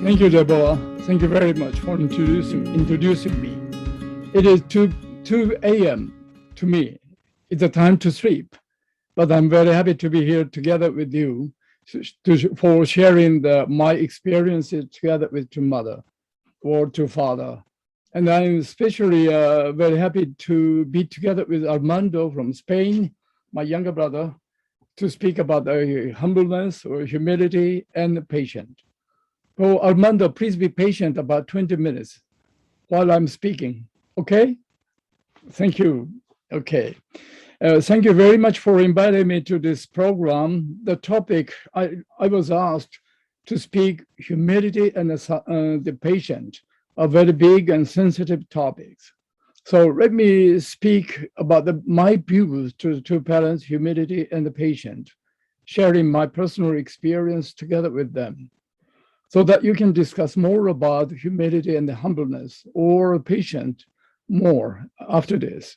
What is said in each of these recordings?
Thank you, Deborah. Thank you very much for introducing me. It is 2 a.m. to me. It's a time to sleep, but I'm very happy to be here together with you for sharing my experiences together with your mother or to father. And I'm especially very happy to be together with Armando from Spain, my younger brother, to speak about humbleness or humility and patience. Oh, Armando, please be patient about 20 minutes while I'm speaking. Okay? Thank you. Okay. Thank you very much for inviting me to this program. The topic, I was asked to speak humility and the patient, are very big and sensitive topics. So let me speak about my views to the two parents, humility and the patient, sharing my personal experience together with them, so that you can discuss more about humility and the humbleness or patient more after this.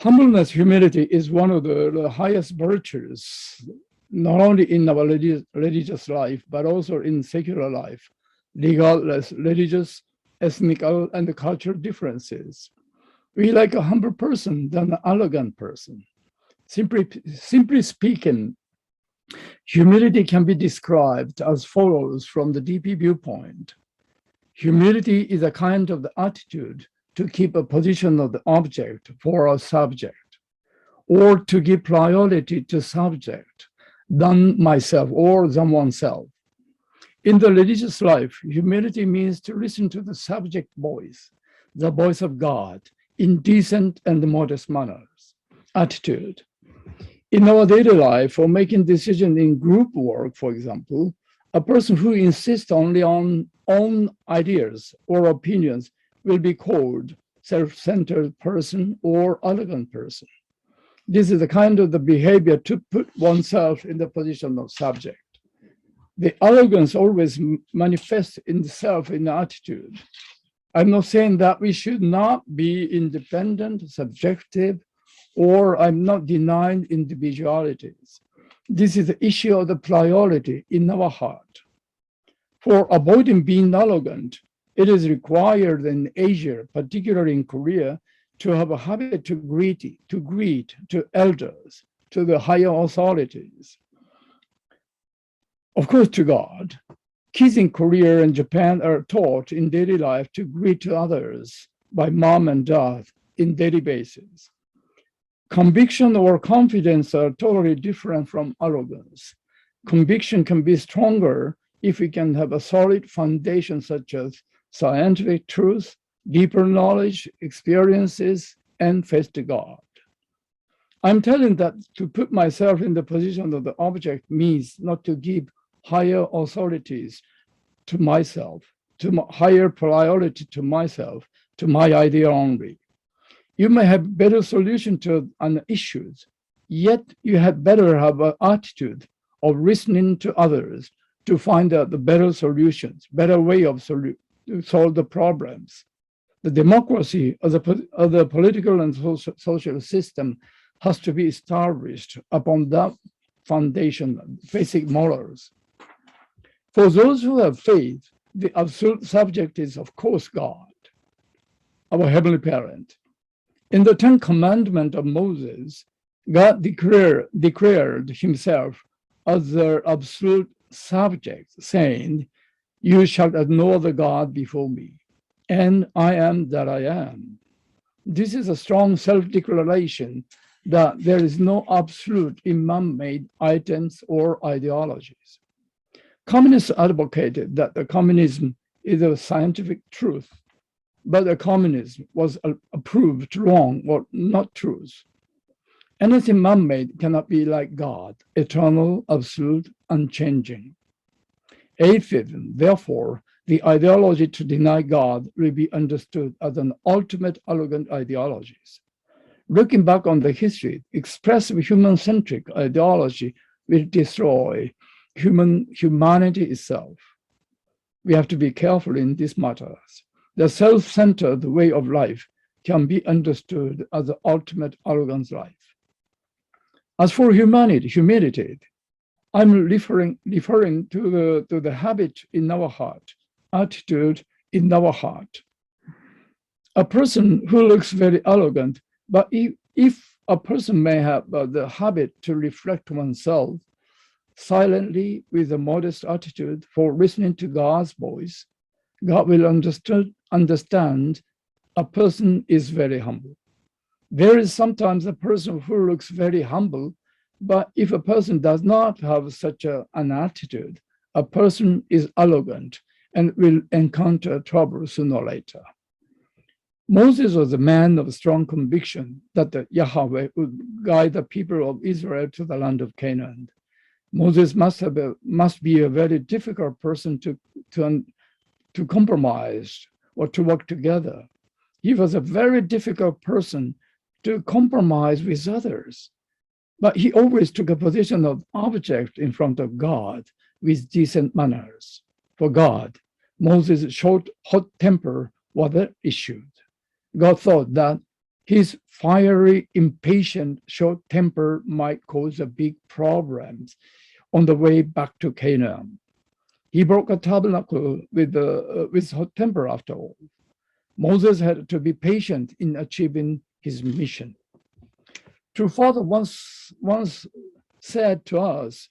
Humbleness, humility is one of the highest virtues, not only in our religious life, but also in secular life, regardless religious, ethnic, and cultural differences. We like a humble person than an arrogant person. Simply speaking, humility can be described as follows from the DP viewpoint. Humility is a kind of the attitude to keep a position of the object for a subject, or to give priority to subject than myself or than oneself. In the religious life, humility means to listen to the subject voice, the voice of God, in decent and modest manners, attitude. In our daily life, or making decisions in group work, for example, a person who insists only on own ideas or opinions will be called self-centered person or arrogant person. This is the kind of the behavior to put oneself in the position of subject. The arrogance always manifests itself in the attitude. I'm not saying that we should not be independent, subjective, or I'm not denying individualities. This is the issue of the priority in our heart. For avoiding being arrogant, it is required in Asia, particularly in Korea, to have a habit to greet to elders, to the higher authorities. Of course, to God. Kids in Korea and Japan are taught in daily life to greet to others by mom and dad in daily basis. Conviction or confidence are totally different from arrogance. Conviction can be stronger if we can have a solid foundation such as scientific truth, deeper knowledge, experiences, and faith to God. I'm telling that to put myself in the position of the object means not to give higher authorities to myself, to higher priority to myself, to my idea only. You may have better solution to an issues, yet you had better have an attitude of listening to others to find out the better solutions, better way of solve the problems. The democracy of the political and social system has to be established upon that foundation, basic morals. For those who have faith, the absolute subject is, of course, God, our heavenly parent. In the 10 Commandments of Moses, God declared himself as the absolute subject, saying, "You shall have no other God before me, and I am that I am." This is a strong self-declaration that there is no absolute in man-made items or ideologies. Communists advocated that the communism is a scientific truth, but the communism was approved wrong or not truth. Anything man-made cannot be like God, eternal, absolute, unchanging. Atheism, therefore, the ideology to deny God will be understood as an ultimate arrogant ideology. Looking back on the history, expressive human-centric ideology will destroy humanity itself. We have to be careful in these matters. The self-centered way of life can be understood as the ultimate arrogant life. As for humility, I'm referring to the habit in our heart, attitude in our heart. A person who looks very arrogant, but if a person may have the habit to reflect oneself silently with a modest attitude for listening to God's voice, God will understand a person is very humble. There is sometimes a person who looks very humble, but if a person does not have such an attitude, a person is arrogant and will encounter trouble sooner or later. Moses was a man of strong conviction that the Yahweh would guide the people of Israel to the land of Canaan. Moses must be a very difficult person to compromise or to work together. He was a very difficult person to compromise with others, but he always took a position of object in front of God with decent manners. For God, Moses' short, hot temper was an issue. God thought that his fiery, impatient, short temper might cause a big problems on the way back to Canaan. He broke a tabernacle with hot temper after all. Moses had to be patient in achieving his mission. True Father once said to us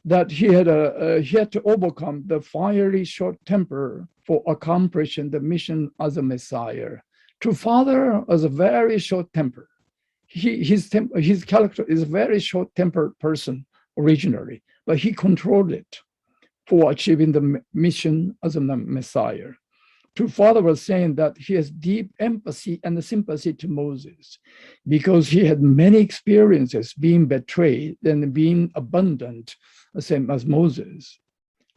that he had to overcome the fiery short temper for accomplishing the mission as a Messiah. True Father has a very short temper. His character is a very short-tempered person originally, but he controlled it for achieving the mission as a Messiah. True Father was saying that he has deep empathy and sympathy to Moses because he had many experiences being betrayed and being abandoned, the same as Moses.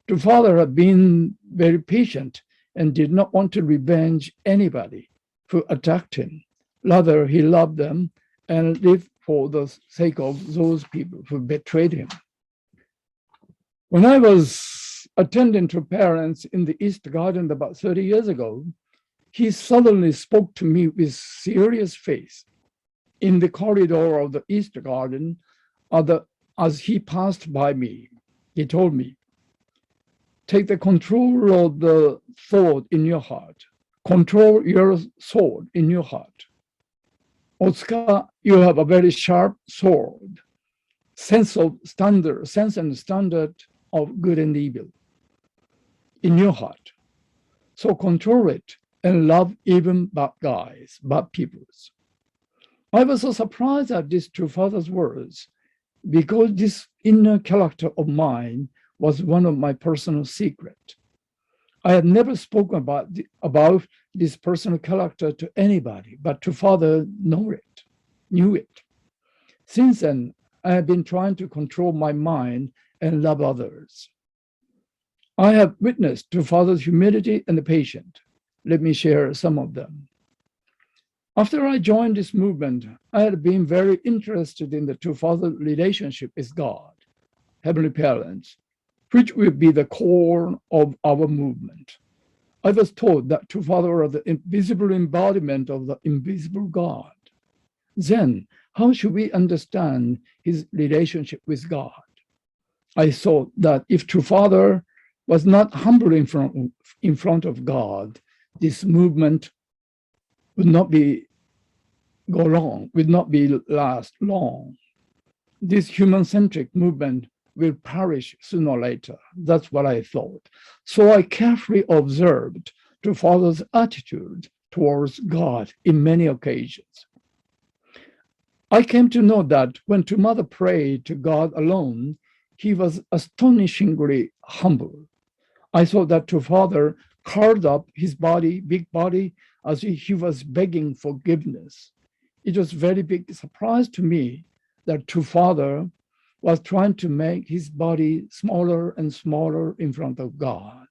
True Father had been very patient and did not want to revenge anybody who attacked him. Rather, he loved them and lived for the sake of those people who betrayed him. When I was attending to parents in the East Garden about 30 years ago, he suddenly spoke to me with serious face in the corridor of the East Garden as he passed by me. He told me, take the control of the thought in your heart. Control your sword in your heart. Otsuka, you have a very sharp sword, sense and standard of good and evil in your heart. So control it and love even bad guys, bad peoples. I was so surprised at this True Father's words because this inner character of mine was one of my personal secrets. I had never spoken about this personal character to anybody, but True Father knew it. Since then, I have been trying to control my mind and love others. I have witnessed True Father's humility and patience. Let me share some of them. After I joined this movement, I had been very interested in the True Father relationship with God, Heavenly Parents, which will be the core of our movement. I was told that True Father are the invisible embodiment of the invisible God. Then, how should we understand his relationship with God? I thought that if True Father was not humble in front of God, this movement would not last long. This human-centric movement will perish sooner or later. That's what I thought. So I carefully observed True Father's attitude towards God in many occasions. I came to know that when True Mother prayed to God alone, he was astonishingly humble. I saw that True Father curled up his big body, as if he was begging forgiveness. It was a very big surprise to me that True Father was trying to make his body smaller and smaller in front of God.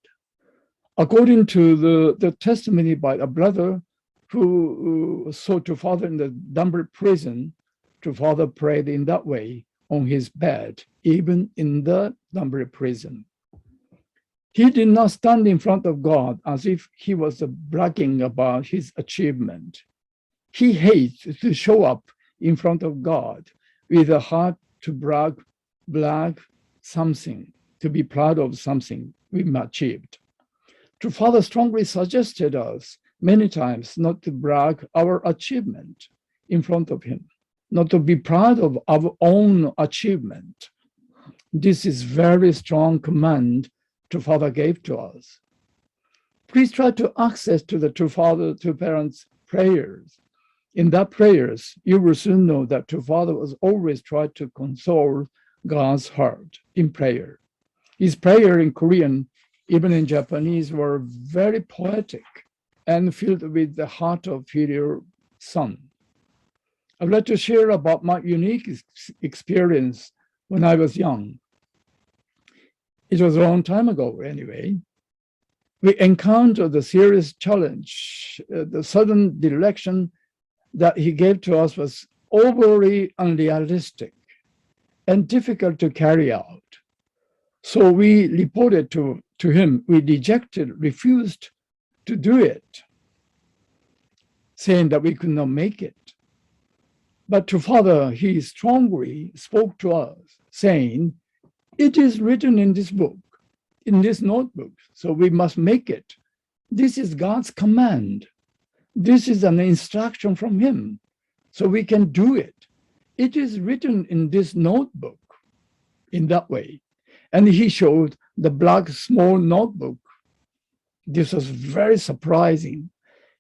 According to the testimony by a brother who saw True Father in the Dunbury prison, True Father prayed in that way on his bed, even in the Dunbury prison. He did not stand in front of God as if he was bragging about his achievement. He hates to show up in front of God with a heart to brag, something, to be proud of something we've achieved. True Father strongly suggested us many times not to brag our achievement in front of him, not to be proud of our own achievement. This is very strong command True Father gave to us. Please try to access to the True Father, True Parents prayers. In that prayers, you will soon know that True Father was always trying to console God's heart in prayer. His prayer in Korean, even in Japanese, were very poetic and filled with the heart of filial son. I'd like to share about my unique experience when I was young. It was a long time ago anyway. We encountered the serious challenge. The sudden direction that he gave to us was overly unrealistic and difficult to carry out. So we reported to him, we refused to do it, saying that we could not make it. But to Father, he strongly spoke to us, saying, it is written in this book, in this notebook, so we must make it. This is God's command. This is an instruction from him, so we can do it. It is written in this notebook in that way. And he showed the black small notebook. This was very surprising.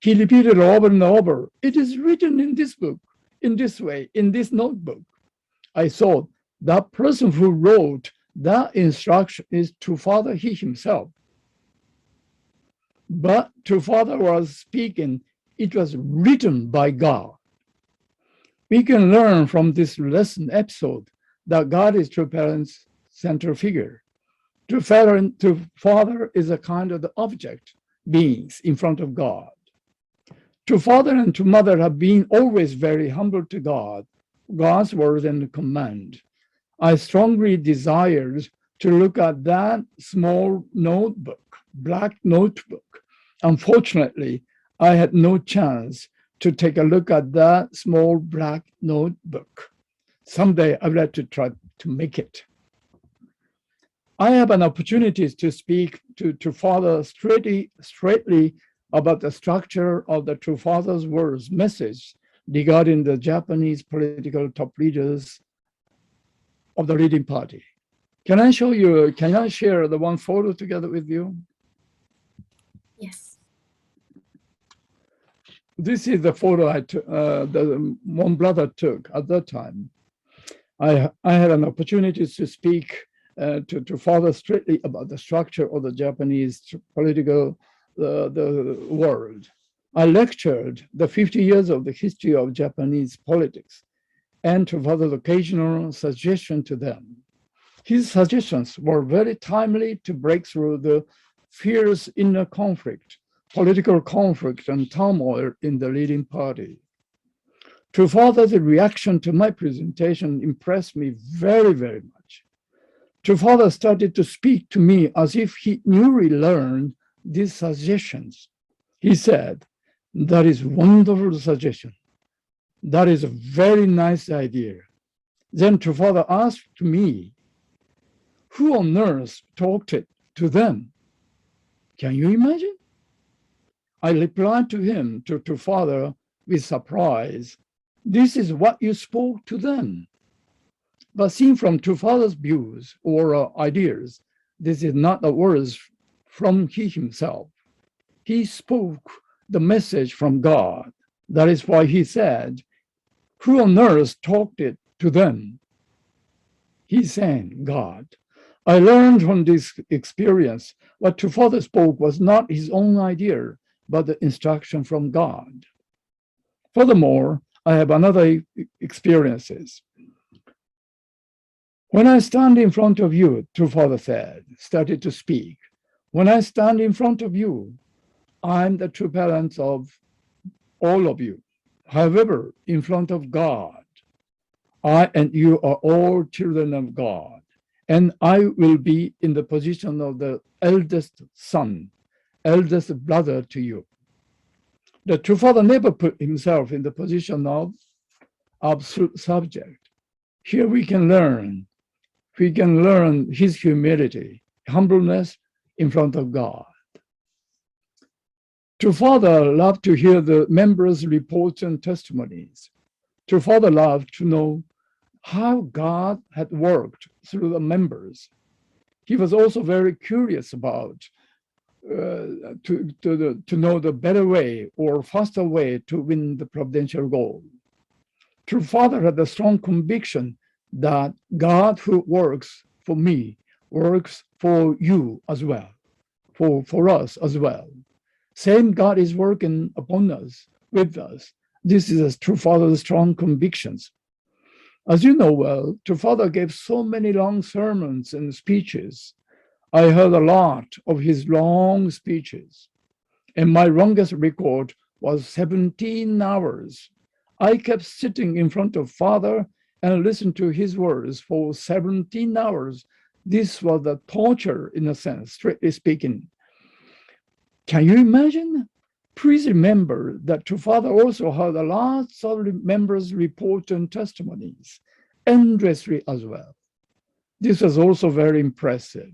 He repeated over and over, it is written in this book, in this way, in this notebook. I thought that person who wrote that instruction is True Father, he himself. But True Father was speaking, it was written by God. We can learn from this lesson episode that God is True Parents' central figure. True Father is a kind of the object beings in front of God. True Father and True Mother have been always very humble to God, God's word and command. I strongly desired to look at that small notebook, black notebook. Unfortunately, I had no chance to take a look at that small black notebook. Someday I would like to try to make it. I have an opportunity to speak to Father straightly about the structure of the True Father's words message regarding the Japanese political top leaders of the leading party. Can I share the one photo together with you? Yes. This is the photo the one brother took at that time. I had an opportunity to speak to Father straightly about the structure of the Japanese political the world. I lectured the 50 years of the history of Japanese politics and to Father's occasional suggestion to them. His suggestions were very timely to break through the fierce inner conflict, political conflict and turmoil in the leading party. To Father's reaction to my presentation impressed me very, very much. To Father started to speak to me as if he newly learned these suggestions. He said, that is wonderful suggestion. That is a very nice idea. Then to Father asked me, who on earth talked it to them? Can you imagine? I replied to him, to Father, with surprise, this is what you spoke to them. But seen from True Father's views or ideas, this is not the words from he himself. He spoke the message from God. That is why he said, who on earth talked it to them? He's saying, God. I learned from this experience what True Father spoke was not his own idea, but the instruction from God. Furthermore, I have another experiences. When I stand in front of you, True Father started to speak. When I stand in front of you, I'm the true parents of all of you. However, in front of God, I and you are all children of God, and I will be in the position of the eldest son, eldest brother to you. The True Father never put himself in the position of absolute subject. Here we can learn we can learn his humility, humbleness in front of God. True Father loved to hear the members' reports and testimonies. True Father loved to know how God had worked through the members. He was also very curious about to know the better way or faster way to win the providential goal. True Father had a strong conviction that God who works for me works for you as well, for us as well. Same God is working upon us, with us. This is a True Father's strong convictions. As you know well, True Father gave so many long sermons and speeches. I heard a lot of his long speeches, and my longest record was 17 hours. I kept sitting in front of Father and listened to his words for 17 hours. This was a torture in a sense, strictly speaking. Can you imagine? Please remember that True Father also had a lot of members' reports and testimonies, endlessly as well. This was also very impressive.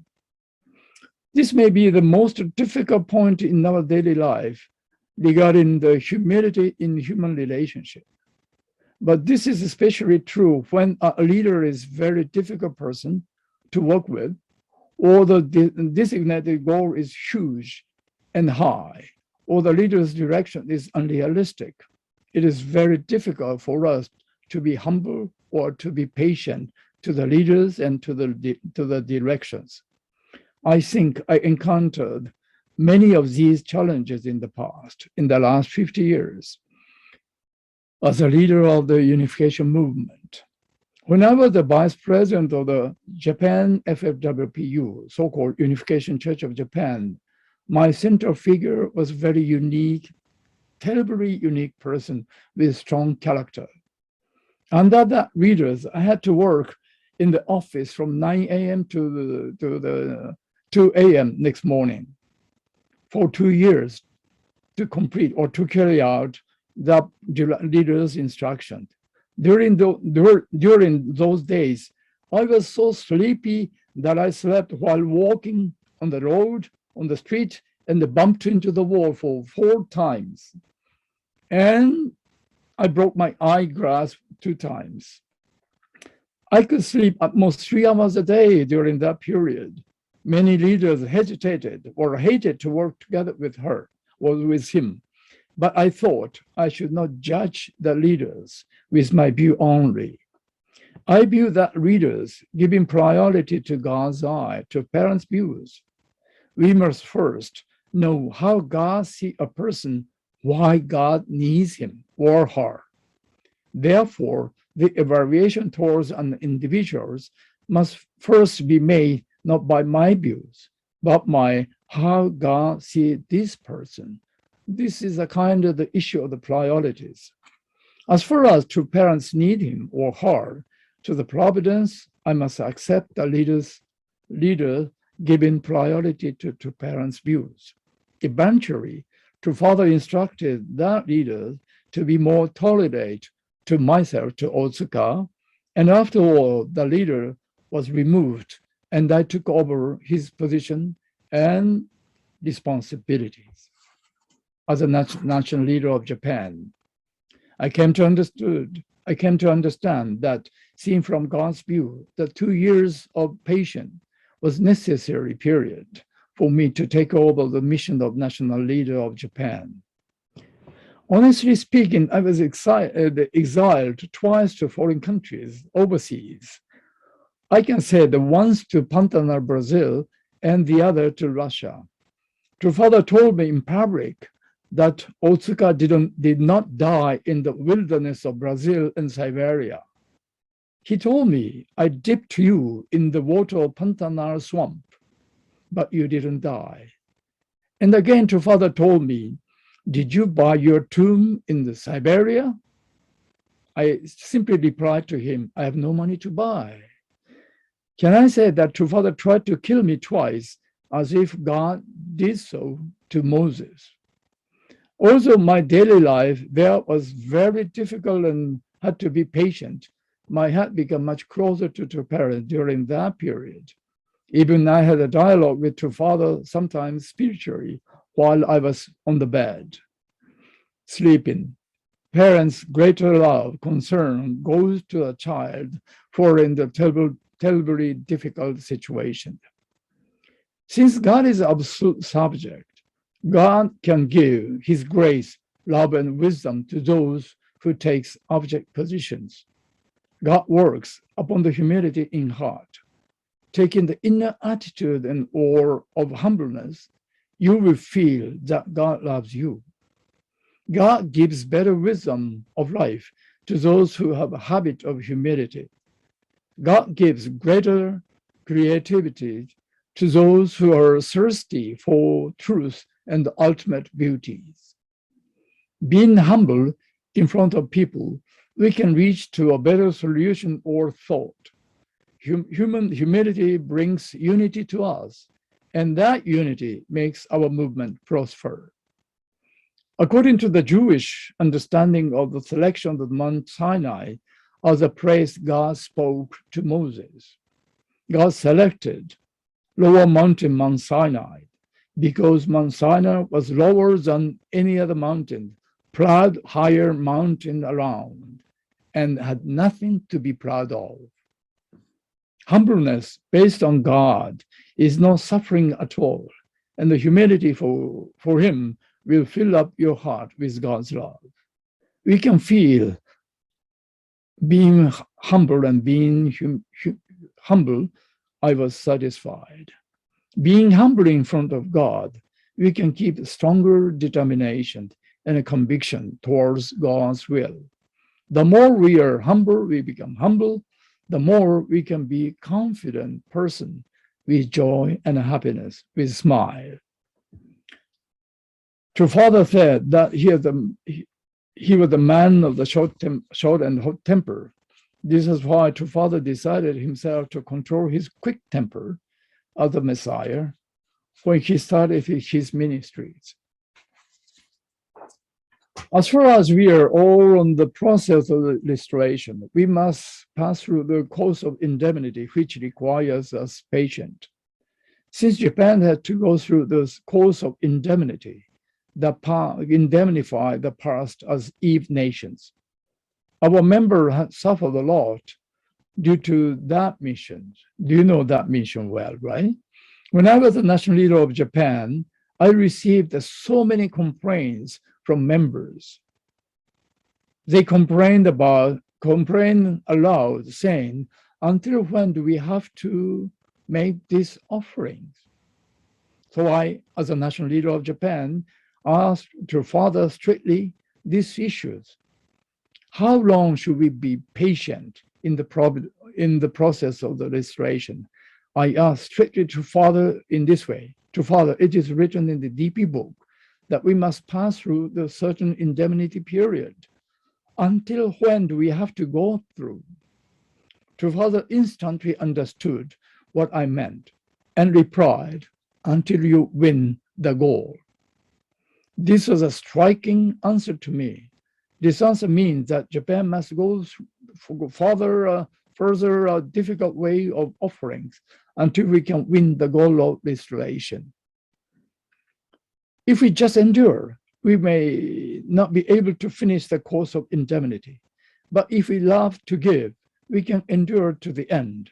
This may be the most difficult point in our daily life regarding the humility in human relationship. But this is especially true when a leader is a very difficult person to work with, or the designated goal is huge and high, or the leader's direction is unrealistic. It is very difficult for us to be humble or to be patient to the leaders and to the directions. I think I encountered many of these challenges in the past, in the last 50 years, as a leader of the unification movement. When I was the vice president of the Japan FFWPU, so-called Unification Church of Japan, my central figure was a very unique, terribly unique person with strong character. Under that leaders, I had to work in the office from 9 a.m. to the 2 a.m. next morning for 2 years to complete or to carry out the leader's instruction. During those days, I was so sleepy that I slept while walking on the road, on the street, and bumped into the wall for 4 times. And I broke my eyeglass 2 times. I could sleep at most 3 hours a day during that period. Many leaders hesitated or hated to work together with her or with him. But I thought I should not judge the leaders with my view only. I view that leaders giving priority to God's eye, to parents' views. We must first know how God sees a person, why God needs him or her. Therefore, the evaluation towards an individual must first be made not by my views, but by how God sees this person. This is a kind of the issue of the priorities. As far as two parents need him or her to the providence, I must accept the leader giving priority to parents' views. Eventually, to Father instructed that leader to be more tolerant to myself, to Otsuka, and after all, the leader was removed and I took over his position and responsibilities as a national leader of Japan. I came to understand that, seen from God's view, the 2 years of patience was necessary period for me to take over the mission of national leader of Japan. Honestly speaking, I was exiled twice to foreign countries, overseas. I can say the once to Pantanal, Brazil, and the other to Russia. True Father told me in public that Otsuka did not die in the wilderness of Brazil and Siberia. He told me, I dipped you in the water of Pantanal swamp, but you didn't die. And again, True Father told me, did you buy your tomb in the Siberia? I simply replied to him, I have no money to buy. Can I say that True Father tried to kill me twice, as if God did so to Moses? Also, my daily life there was very difficult and had to be patient my heart became much closer to two parents during that period. Even I had a dialogue with two fathers, sometimes spiritually, while I was on the bed, sleeping. Parents' greater love, concern goes to a child who are in the terribly difficult situation. Since God is absolute subject, God can give his grace, love, and wisdom to those who takes object positions. God works upon the humility in heart. Taking the inner attitude and or of humbleness, you will feel that God loves you. God gives better wisdom of life to those who have a habit of humility. God gives greater creativity to those who are thirsty for truth and ultimate beauties. Being humble in front of people, we can reach to a better solution or thought. Human humility brings unity to us, and that unity makes our movement prosper. According to the Jewish understanding of the selection of Mount Sinai as a place God spoke to Moses, God selected lower mountain Mount Sinai because Mount Sinai was lower than any other mountain, proud higher mountain around, and had nothing to be proud of. Humbleness based on God is not suffering at all, and the humility for him will fill up your heart with God's love. We can feel being humble and being humble, I was satisfied. Being humble in front of God, we can keep stronger determination and a conviction towards God's will. The more we are humble, we become humble, the more we can be confident person with joy and happiness, with smile. True Father said that he was the man of the short and hot temper. This is why True Father decided himself to control his quick temper as the Messiah when he started his ministries. As far as we are all on the process of the restoration, we must pass through the course of indemnity, which requires us patience. Since Japan had to go through this course of indemnity, indemnify the past as Eve nations, our member had suffered a lot due to that mission. Do you know that mission well, right? When I was the national leader of Japan, I received so many complaints from members. They complained aloud, saying, until when do we have to make these offerings? So I, as a national leader of Japan, asked to Father strictly these issues. How long should we be patient in the process of the restoration? I asked strictly to Father in this way. To Father, it is written in the DP book that we must pass through the certain indemnity period. Until when do we have to go through? To Father instantly understood what I meant and replied, until you win the goal. This was a striking answer to me. This answer means that Japan must go further difficult way of offerings until we can win the goal of restoration. If we just endure, we may not be able to finish the course of indemnity. But if we love to give, we can endure to the end.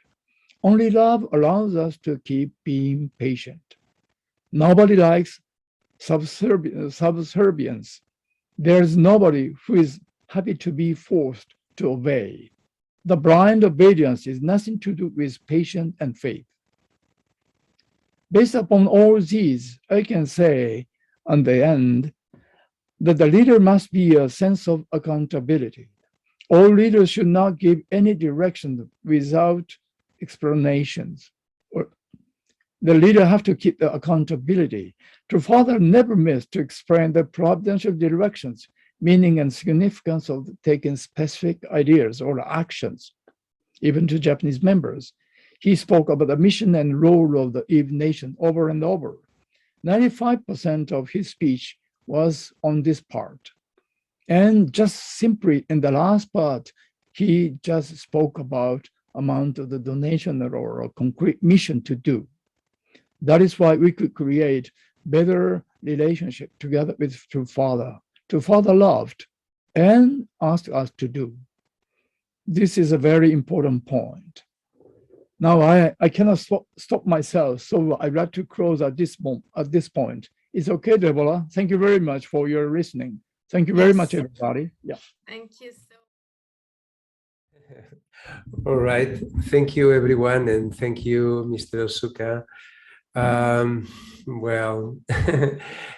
Only love allows us to keep being patient. Nobody likes subservience. There's nobody who is happy to be forced to obey. The blind obedience is nothing to do with patience and faith. Based upon all these, I can say, on the end, that the leader must be a sense of accountability. All leaders should not give any direction without explanations. The leader have to keep the accountability. The Father never missed to explain the providential directions, meaning and significance of taking specific ideas or actions, even to Japanese members. He spoke about the mission and role of the Eve nation over and over. 95% of his speech was on this part. And just simply in the last part, He just spoke about amount of the donation or a concrete mission to do. That is why we could create better relationship together with to Father. To Father loved and asked us to do. This is a very important point. Now I cannot stop myself, so I'd like to close at this point. It's okay, Deborah. Thank you very much for your listening. Thank you very much, everybody. Yeah. Thank you so All right. Thank you, everyone. And thank you, Mr. Otsuka. Well,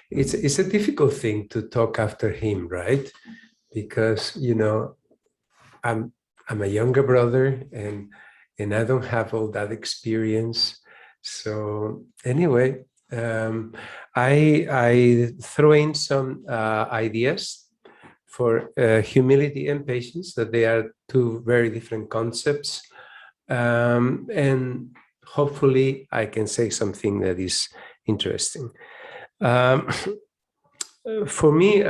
it's a difficult thing to talk after him, right? Because, you know, I'm a younger brother and I don't have all that experience. So anyway, I throw in some ideas for humility and patience, that they are two very different concepts. And hopefully I can say something that is interesting. For me,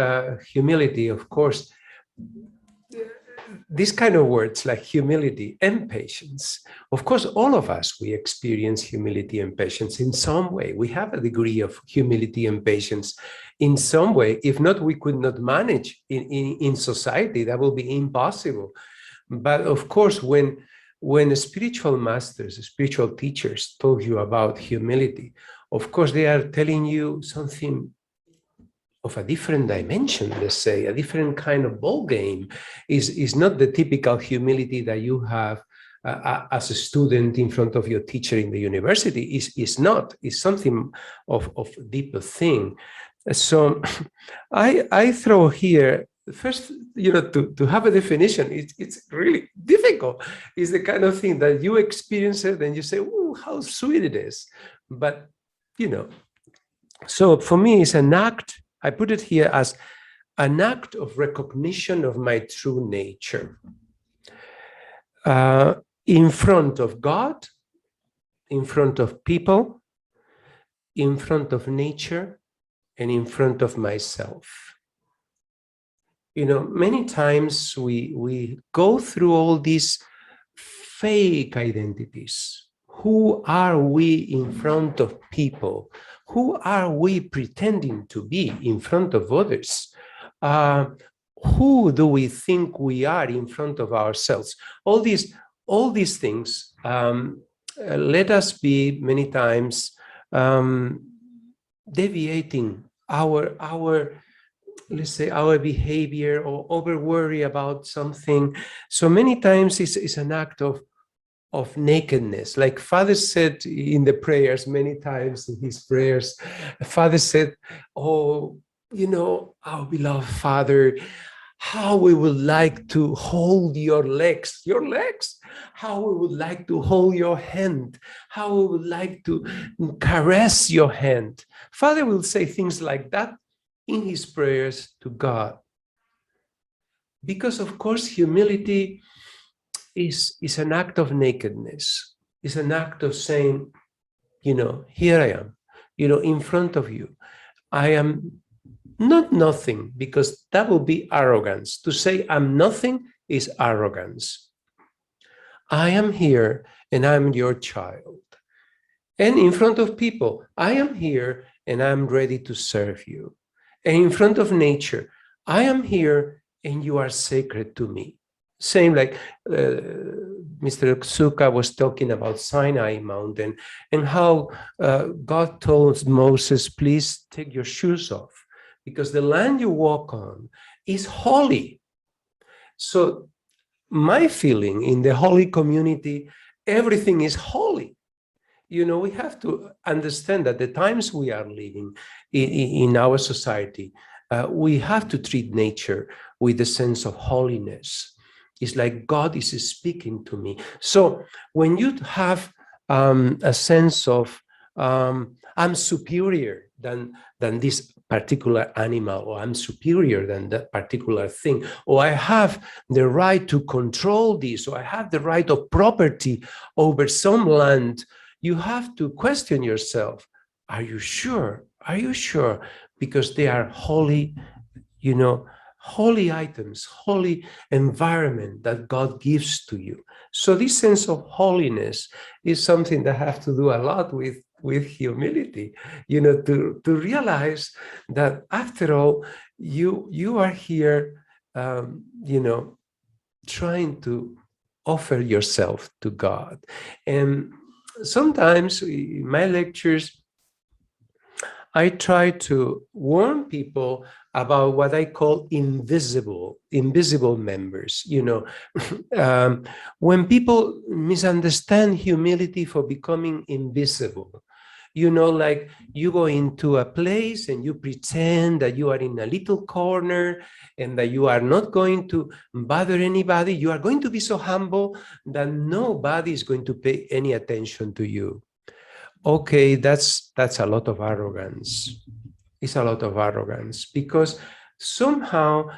humility, of course, these kind of words like humility and patience, of course, all of us, we experience humility and patience in some way. We have a degree of humility and patience in some way. If not, we could not manage in society. That will be impossible. But of course, when spiritual masters, spiritual teachers told you about humility, of course, they are telling you something of a different dimension, let's say, a different kind of ball game. Is not the typical humility that you have as a student in front of your teacher in the university. Is not. It's something of deeper thing. So I throw here, first, you know, to have a definition, it's really difficult. It's the kind of thing that you experience it and you say, oh, how sweet it is. But, you know, so for me, it's an act. I put it here as an act of recognition of my true nature in front of God, in front of people, in front of nature, and in front of myself. You know, many times we go through all these fake identities. Who are we in front of people? Who are we pretending to be in front of others? Who do we think we are in front of ourselves? All these things let us be many times deviating our let's say our behavior, or over worry about something. So many times it's an act of nakedness. Like Father said in the prayers, many times in his prayers, Father said, oh, you know, our beloved Father, how we would like to hold your legs, how we would like to hold your hand, how we would like to caress your hand. Father will say things like that in his prayers to God. Because of course, humility is an act of nakedness. It's an act of saying, you know, here I am, you know, in front of you. I am not nothing, because that will be arrogance. To say I'm nothing is arrogance. I am here and I'm your child. And in front of people, I am here and I'm ready to serve you. And in front of nature, I am here and you are sacred to me. Same like Mr. Otsuka was talking about Sinai Mountain and how God told Moses, please take your shoes off, because the land you walk on is holy. So my feeling in the holy community, everything is holy. You know, we have to understand that the times we are living in our society, we have to treat nature with a sense of holiness. It's like God is speaking to me. So when you have a sense of I'm superior than this particular animal, or I'm superior than that particular thing, or I have the right to control this, or I have the right of property over some land, you have to question yourself. Are you sure? Are you sure? Because they are holy, you know, holy items, holy environment that God gives to you. So this sense of holiness is something that has to do a lot with humility, to realize that after all, you are here, trying to offer yourself to God. And sometimes in my lectures, I try to warn people about what I call invisible members. When people misunderstand humility for becoming invisible, like you go into a place and you pretend that you are in a little corner and that you are not going to bother anybody. You are going to be so humble that nobody is going to pay any attention to you. Okay, that's a lot of arrogance. It's a lot of arrogance because somehow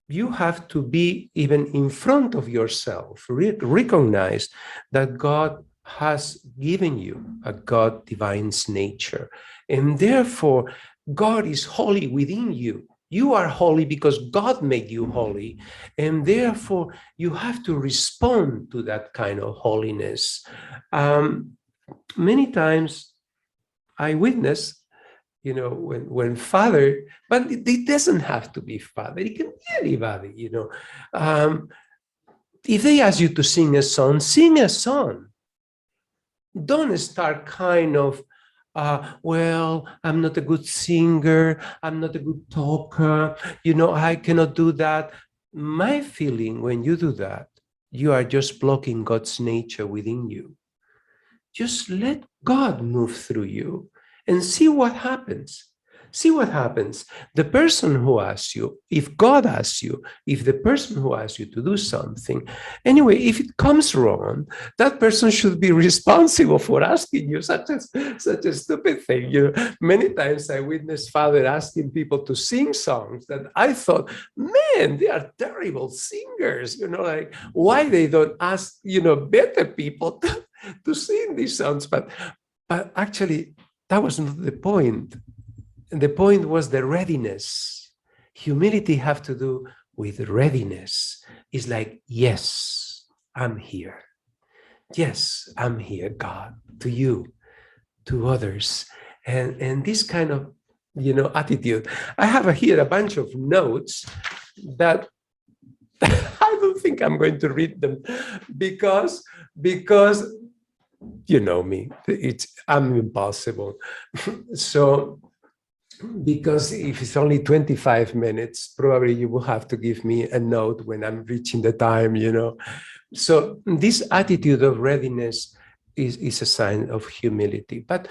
you have to be even in front of yourself, recognize that God has given you a God divine nature. And therefore, God is holy within you. You are holy because God made you holy. And therefore, you have to respond to that kind of holiness. Many times I witness, when father, but it doesn't have to be father, it can be anybody, if they ask you to sing a song, sing a song. Don't start kind of, well, I'm not a good singer, I'm not a good talker, I cannot do that. My feeling when you do that, you are just blocking God's nature within you. Just let God move through you and see what happens. See what happens. The person who asks you, if God asks you, if the person who asks you to do something, anyway, if it comes wrong, that person should be responsible for asking you such a stupid thing. Many times I witnessed Father asking people to sing songs that I thought, man, they are terrible singers. Like why they don't ask, better people to sing these songs. But actually, that was not the point. The point was the readiness. Humility have to do with readiness. It's like, yes, I'm here. Yes, I'm here, God, to you, to others. And this kind of, attitude. I have here a bunch of notes that I don't think I'm going to read them because you know me, I'm impossible. So because if it's only 25 minutes, probably you will have to give me a note when I'm reaching the time, So this attitude of readiness is a sign of humility. But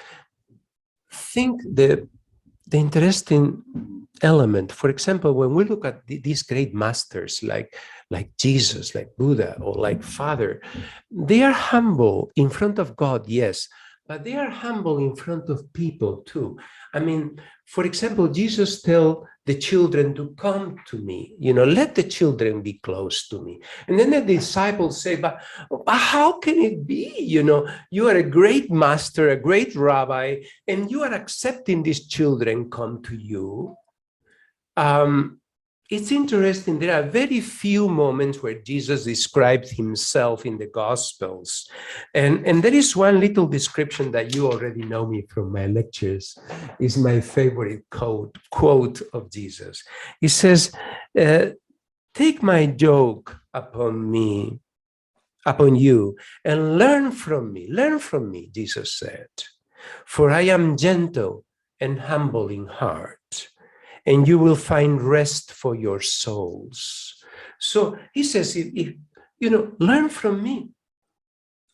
think the interesting element, for example, when we look at these great masters like Jesus, like Buddha, or like Father, they are humble in front of God, yes, but they are humble in front of people too. I mean, for example, Jesus tells the children to come to me, let the children be close to me. And then the disciples say, but how can it be? You are a great master, a great rabbi, and you are accepting these children come to you. It's interesting. There are very few moments where Jesus describes himself in the Gospels. And there is one little description that you already know me from my lectures. It's my favorite quote of Jesus. He says, take my yoke upon you, and learn from me, Jesus said, for I am gentle and humble in heart, and you will find rest for your souls. So he says, if learn from me.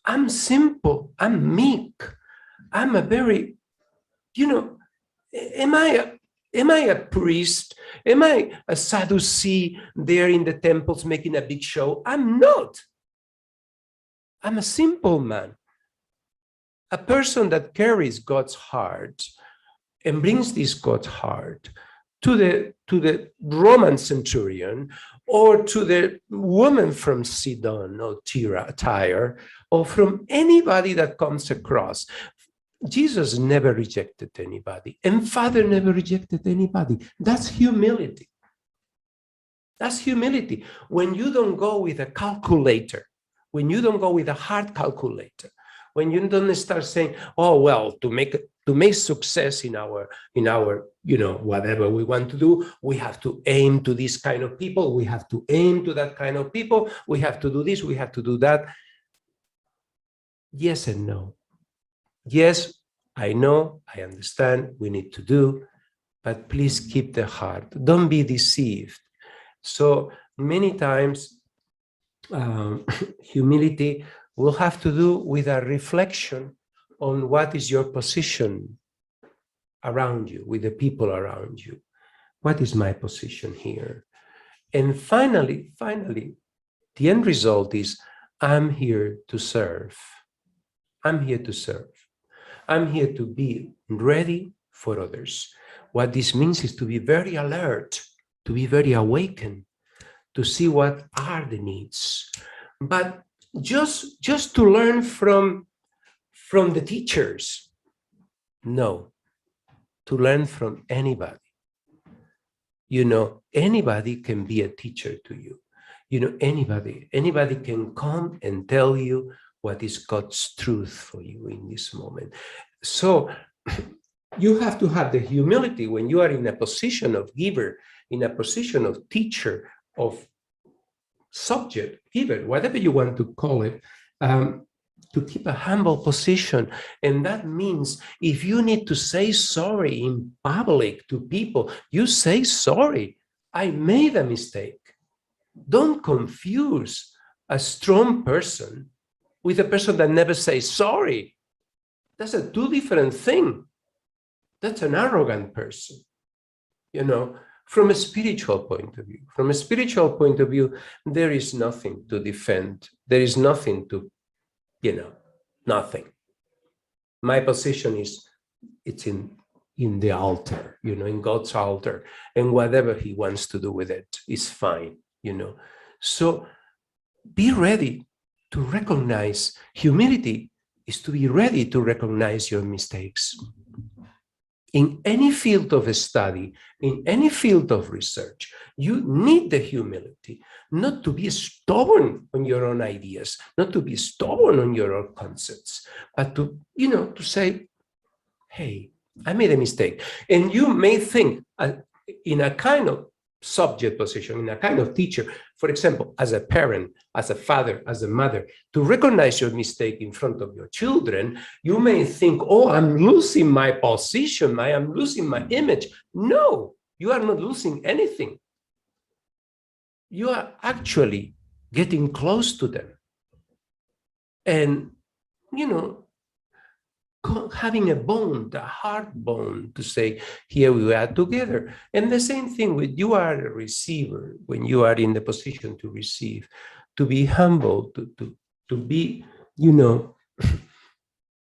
I'm simple, I'm meek, I'm a very, am I a priest? Am I a Sadducee there in the temples making a big show? I'm not. I'm a simple man, a person that carries God's heart and brings this God's heart to the Roman centurion, or to the woman from Sidon or Tyre, or from anybody that comes across. Jesus never rejected anybody, and Father never rejected anybody. That's humility. That's humility. When you don't go with a calculator, when you don't go with a hard calculator, when you don't start saying, oh, well, to make success in our, whatever we want to do, we have to aim to this kind of people, we have to aim to that kind of people, we have to do this, we have to do that. Yes and no. Yes, I know, I understand, we need to do, but please keep the heart. Don't be deceived. So many times, humility will have to do with a reflection on what is your position around you, with the people around you. What is my position here? And finally, the end result is, I'm here to serve. I'm here to serve. I'm here to be ready for others. What this means is to be very alert, to be very awakened, to see what are the needs. But just to learn from the teachers. No, to learn from anybody. Anybody can be a teacher to you. Anybody can come and tell you what is God's truth for you in this moment. So you have to have the humility when you are in a position of giver, in a position of teacher, of subject, giver, whatever you want to call it, to keep a humble position. And that means if you need to say sorry in public to people, you say sorry. I made a mistake. Don't confuse a strong person with a person that never says sorry. That's a two different thing. That's an arrogant person, from a spiritual point of view. From a spiritual point of view, there is nothing to defend. There is nothing to, nothing. My position is, it's in the altar, in God's altar, and whatever he wants to do with it is fine, So be ready to recognize. Humility is to be ready to recognize your mistakes. In any field of study, in any field of research, you need the humility, not to be stubborn on your own ideas, not to be stubborn on your own concepts, but to say, hey, I made a mistake. And you may think in a kind of subject position, in a kind of teacher, for example, as a parent, as a father, as a mother, to recognize your mistake in front of your children, you may think, oh, I'm losing my position, I am losing my image. No, you are not losing anything. You are actually getting close to them. And, having a bond, a heart bond, to say, here we are together. And the same thing with you are a receiver, when you are in the position to receive, to be humble, to be,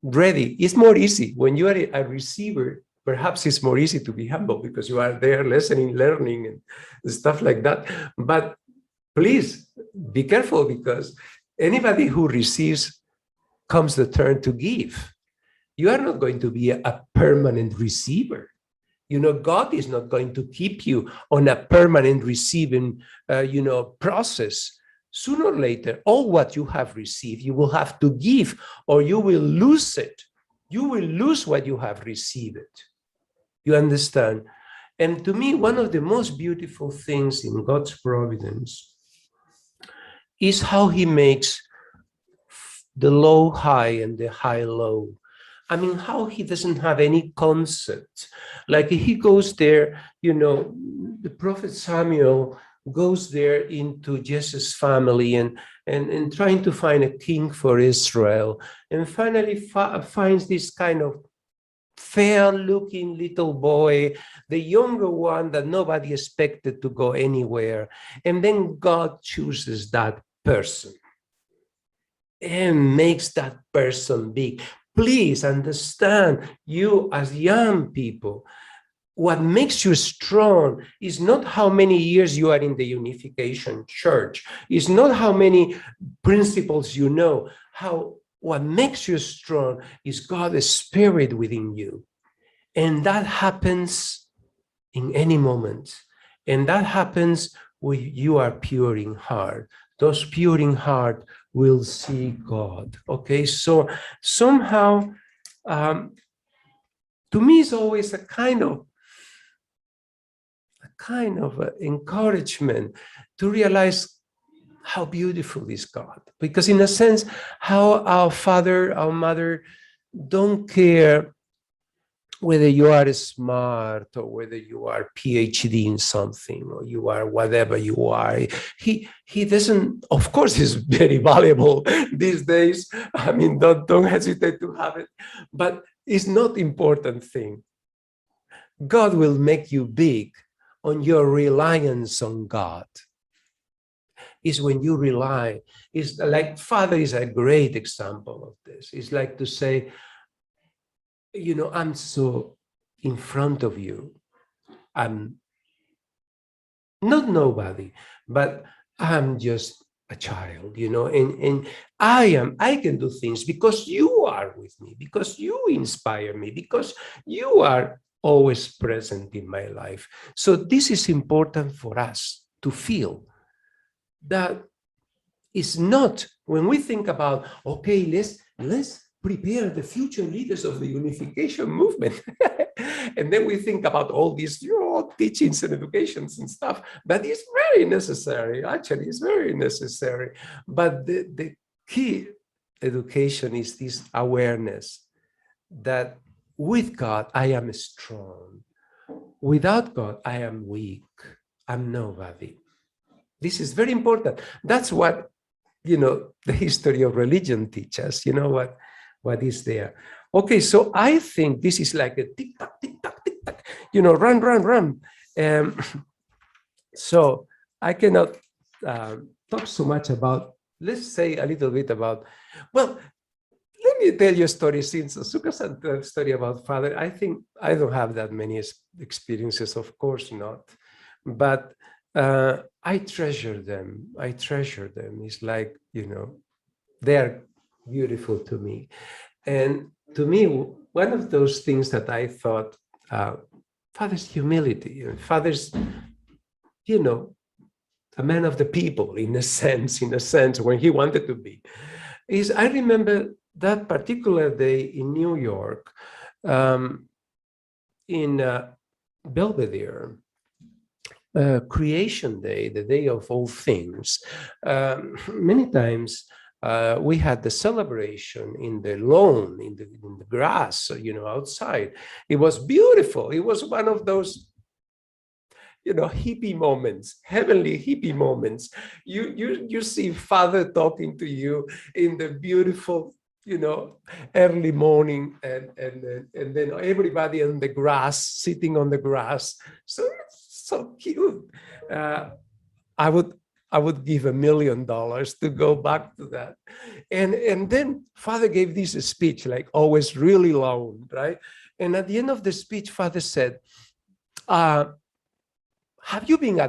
ready. It's more easy when you are a receiver. Perhaps it's more easy to be humble because you are there listening, learning, and stuff like that. But please be careful, because anybody who receives comes the turn to give. You are not going to be a permanent receiver. God is not going to keep you on a permanent receiving, process. Sooner or later, all what you have received, you will have to give, or you will lose it. You will lose what you have received. You understand? And to me, one of the most beautiful things in God's providence is how he makes the low high and the high low. I mean, how he doesn't have any concept. Like he goes there, the prophet Samuel goes there into Jesse's family and trying to find a king for Israel, and finally finds this kind of fair-looking little boy, the younger one that nobody expected to go anywhere. And then God chooses that person and makes that person big. Please understand, you as young people, what makes you strong is not how many years you are in the Unification Church. It's not how many principles you know. What makes you strong is God's Spirit within you. And that happens in any moment. And that happens you are pure in heart. Those pure in heart will see God. Okay, so somehow, to me, it's always a kind of encouragement to realize how beautiful is God. Because in a sense, how our father, our mother don't care whether you are smart or whether you are PhD in something or you are whatever you are. He doesn't, of course, he's very valuable these days. I mean, don't hesitate to have it, but it's not important thing. God will make you big on your reliance on God. Is when you rely, is like Father is a great example of this. It's like to say, you know, I'm so in front of you. I'm not nobody, but I'm just a child, you know, and I can do things because you are with me, because you inspire me, because you are always present in my life. So this is important for us to feel that it's not when we think about, okay, let's prepare the future leaders of the unification movement. And then we think about all these teachings and educations and stuff. That is very necessary. Actually, it's very necessary. But the key education is this awareness that with God, I am strong. Without God, I am weak. I'm nobody. This is very important. That's what, you know, the history of religion teaches. You know what is there. Okay, so I think this is like a tick-tock, tick-tock, tick-tock, you know, run, run, run. So I cannot talk so much about, let's say a little bit about, well, let me tell you a story, since Otsuka said a story about father. I think I don't have that many experiences, of course not, but I treasure them. I treasure them. It's like, you know, they are beautiful to me. And to me, one of those things that I thought, Father's humility, Father's, you know, a man of the people in a sense, when he wanted to be, is I remember that particular day in New York, in Belvedere, Creation Day, the day of all things. Many times we had the celebration in the lawn, in the grass, you know, outside. It was beautiful. It was one of those, you know, hippie moments, heavenly hippie moments. You see Father talking to you in the beautiful, you know, early morning, and then everybody on the grass, sitting on the grass. So it's so cute. I would give $1 million to go back to that. And then Father gave this speech, like always really long, right? And at the end of the speech, Father said, have you been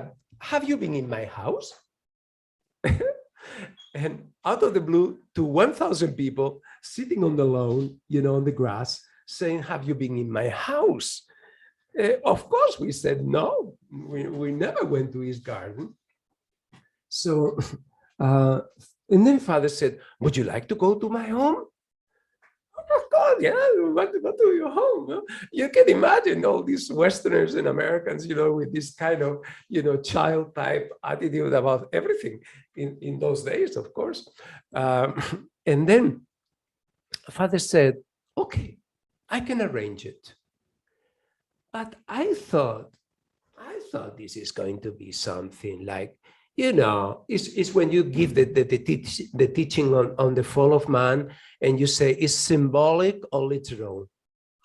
in my house? And out of the blue, to 1,000 people sitting on the lawn, you know, on the grass, saying, have you been in my house? Of course, we said no. We never went to his garden. So, and then Father said, would you like to go to my home? Of course, yeah, we want to go to your home. You can imagine all these Westerners and Americans, you know, with this kind of, you know, child type attitude about everything in those days, of course. And then Father said, okay, I can arrange it. But I thought this is going to be something like, you know, it's when you give the teaching on the fall of man, and you say, is symbolic or literal?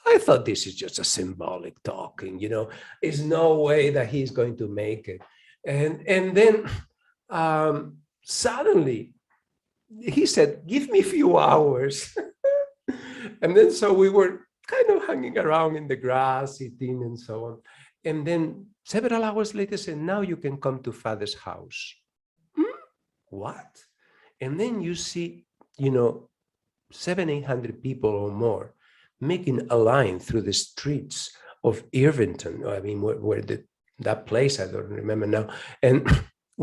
I thought this is just a symbolic talking, you know, there's no way that he's going to make it. And then suddenly he said, give me a few hours. And then so we were kind of hanging around in the grass, eating and so on. And then several hours later said, now you can come to Father's house. What? And then you see, you know, 700-800 people or more making a line through the streets of Irvington. I mean, where that place, I don't remember now. And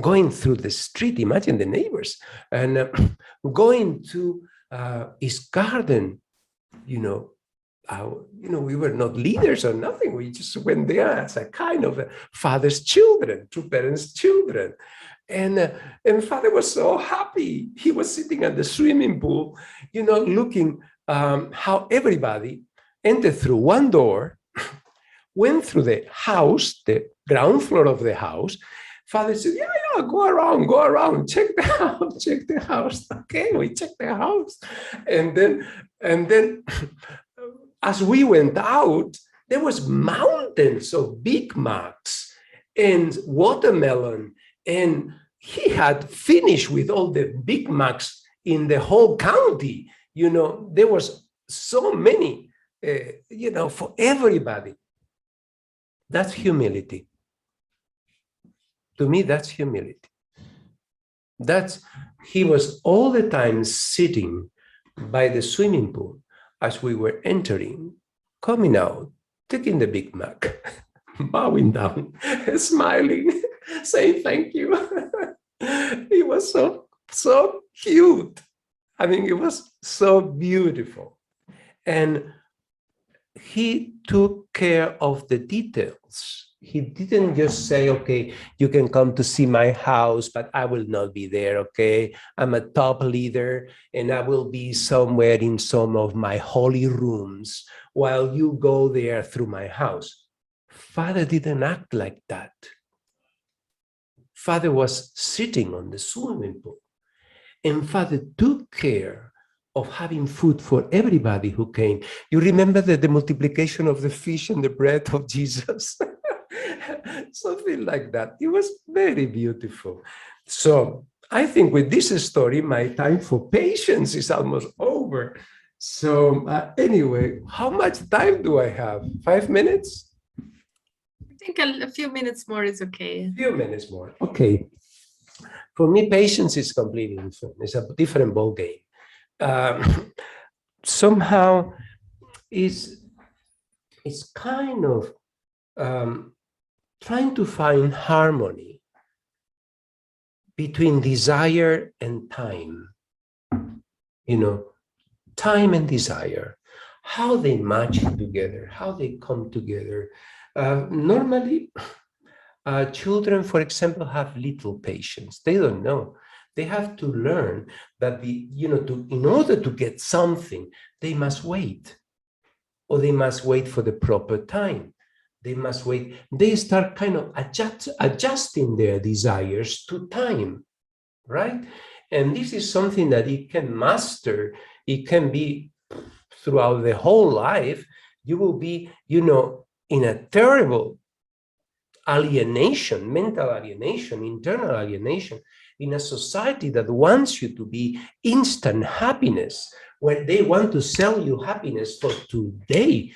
going through the street, imagine the neighbors, and going to his garden, you know, we were not leaders or nothing. We just went there as a kind of a father's children, two parents' children. And father was so happy. He was sitting at the swimming pool, looking how everybody entered through one door, went through the house, the ground floor of the house. Father said, yeah, go around, check the house, check the house. Okay, we checked the house. And then as we went out, there was mountains of Big Macs and watermelon. And he had finished with all the Big Macs in the whole county. There was so many, for everybody. That's humility. To me, that's humility. He was all the time sitting by the swimming pool as we were entering, coming out, taking the Big Mac, bowing down, smiling, saying thank you. It was so cute. I mean, it was so beautiful. And he took care of the details. He didn't just say, okay, you can come to see my house, but I will not be there, okay? I'm a top leader and I will be somewhere in some of my holy rooms while you go there through my house. Father didn't act like that. Father was sitting on the swimming pool, and Father took care of having food for everybody who came. You remember the multiplication of the fish and the bread of Jesus? Something like that. It was very beautiful. So I think with this story, my time for patience is almost over. So anyway, how much time do I have? 5 minutes? I think a few minutes more is okay. A few minutes more. Okay. For me, patience is completely different. It's a different ball game. Somehow it's kind of trying to find harmony between desire and time. Time and desire, how they match together, how they come together. Normally, children, for example, have little patience. They don't know. They have to learn that in order to get something, they must wait, or they must wait for the proper time. They must wait. They start kind of adjusting their desires to time, right? And this is something that it can master. It can be throughout the whole life. You will be, in a terrible alienation, mental alienation, internal alienation, in a society that wants you to be instant happiness, where they want to sell you happiness for today,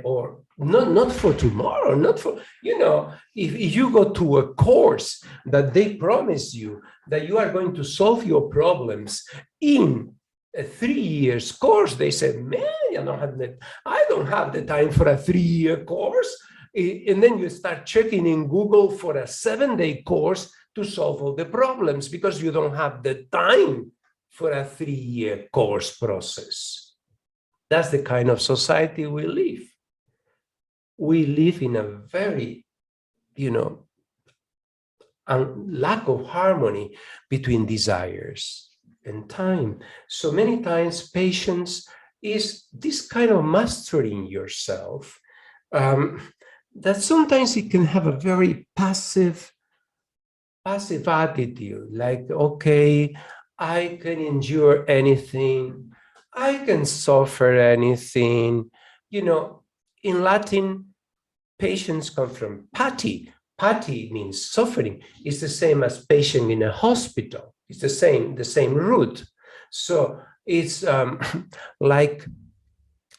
or not for tomorrow, not for, if you go to a course that they promise you that you are going to solve your problems in a 3 years course, they said, man, I don't have the time for a 3-year course. And then you start checking in Google for a 7-day course to solve all the problems because you don't have the time for a 3-year course process. That's the kind of society we live. We live in a very, lack of harmony between desires and time. So many times patience is this kind of mastering yourself, that sometimes it can have a very passive attitude, like, okay, I can endure anything, I can suffer anything. In Latin, patience comes from pati. Pati means suffering. It's the same as patient in a hospital. It's the same root. So it's like,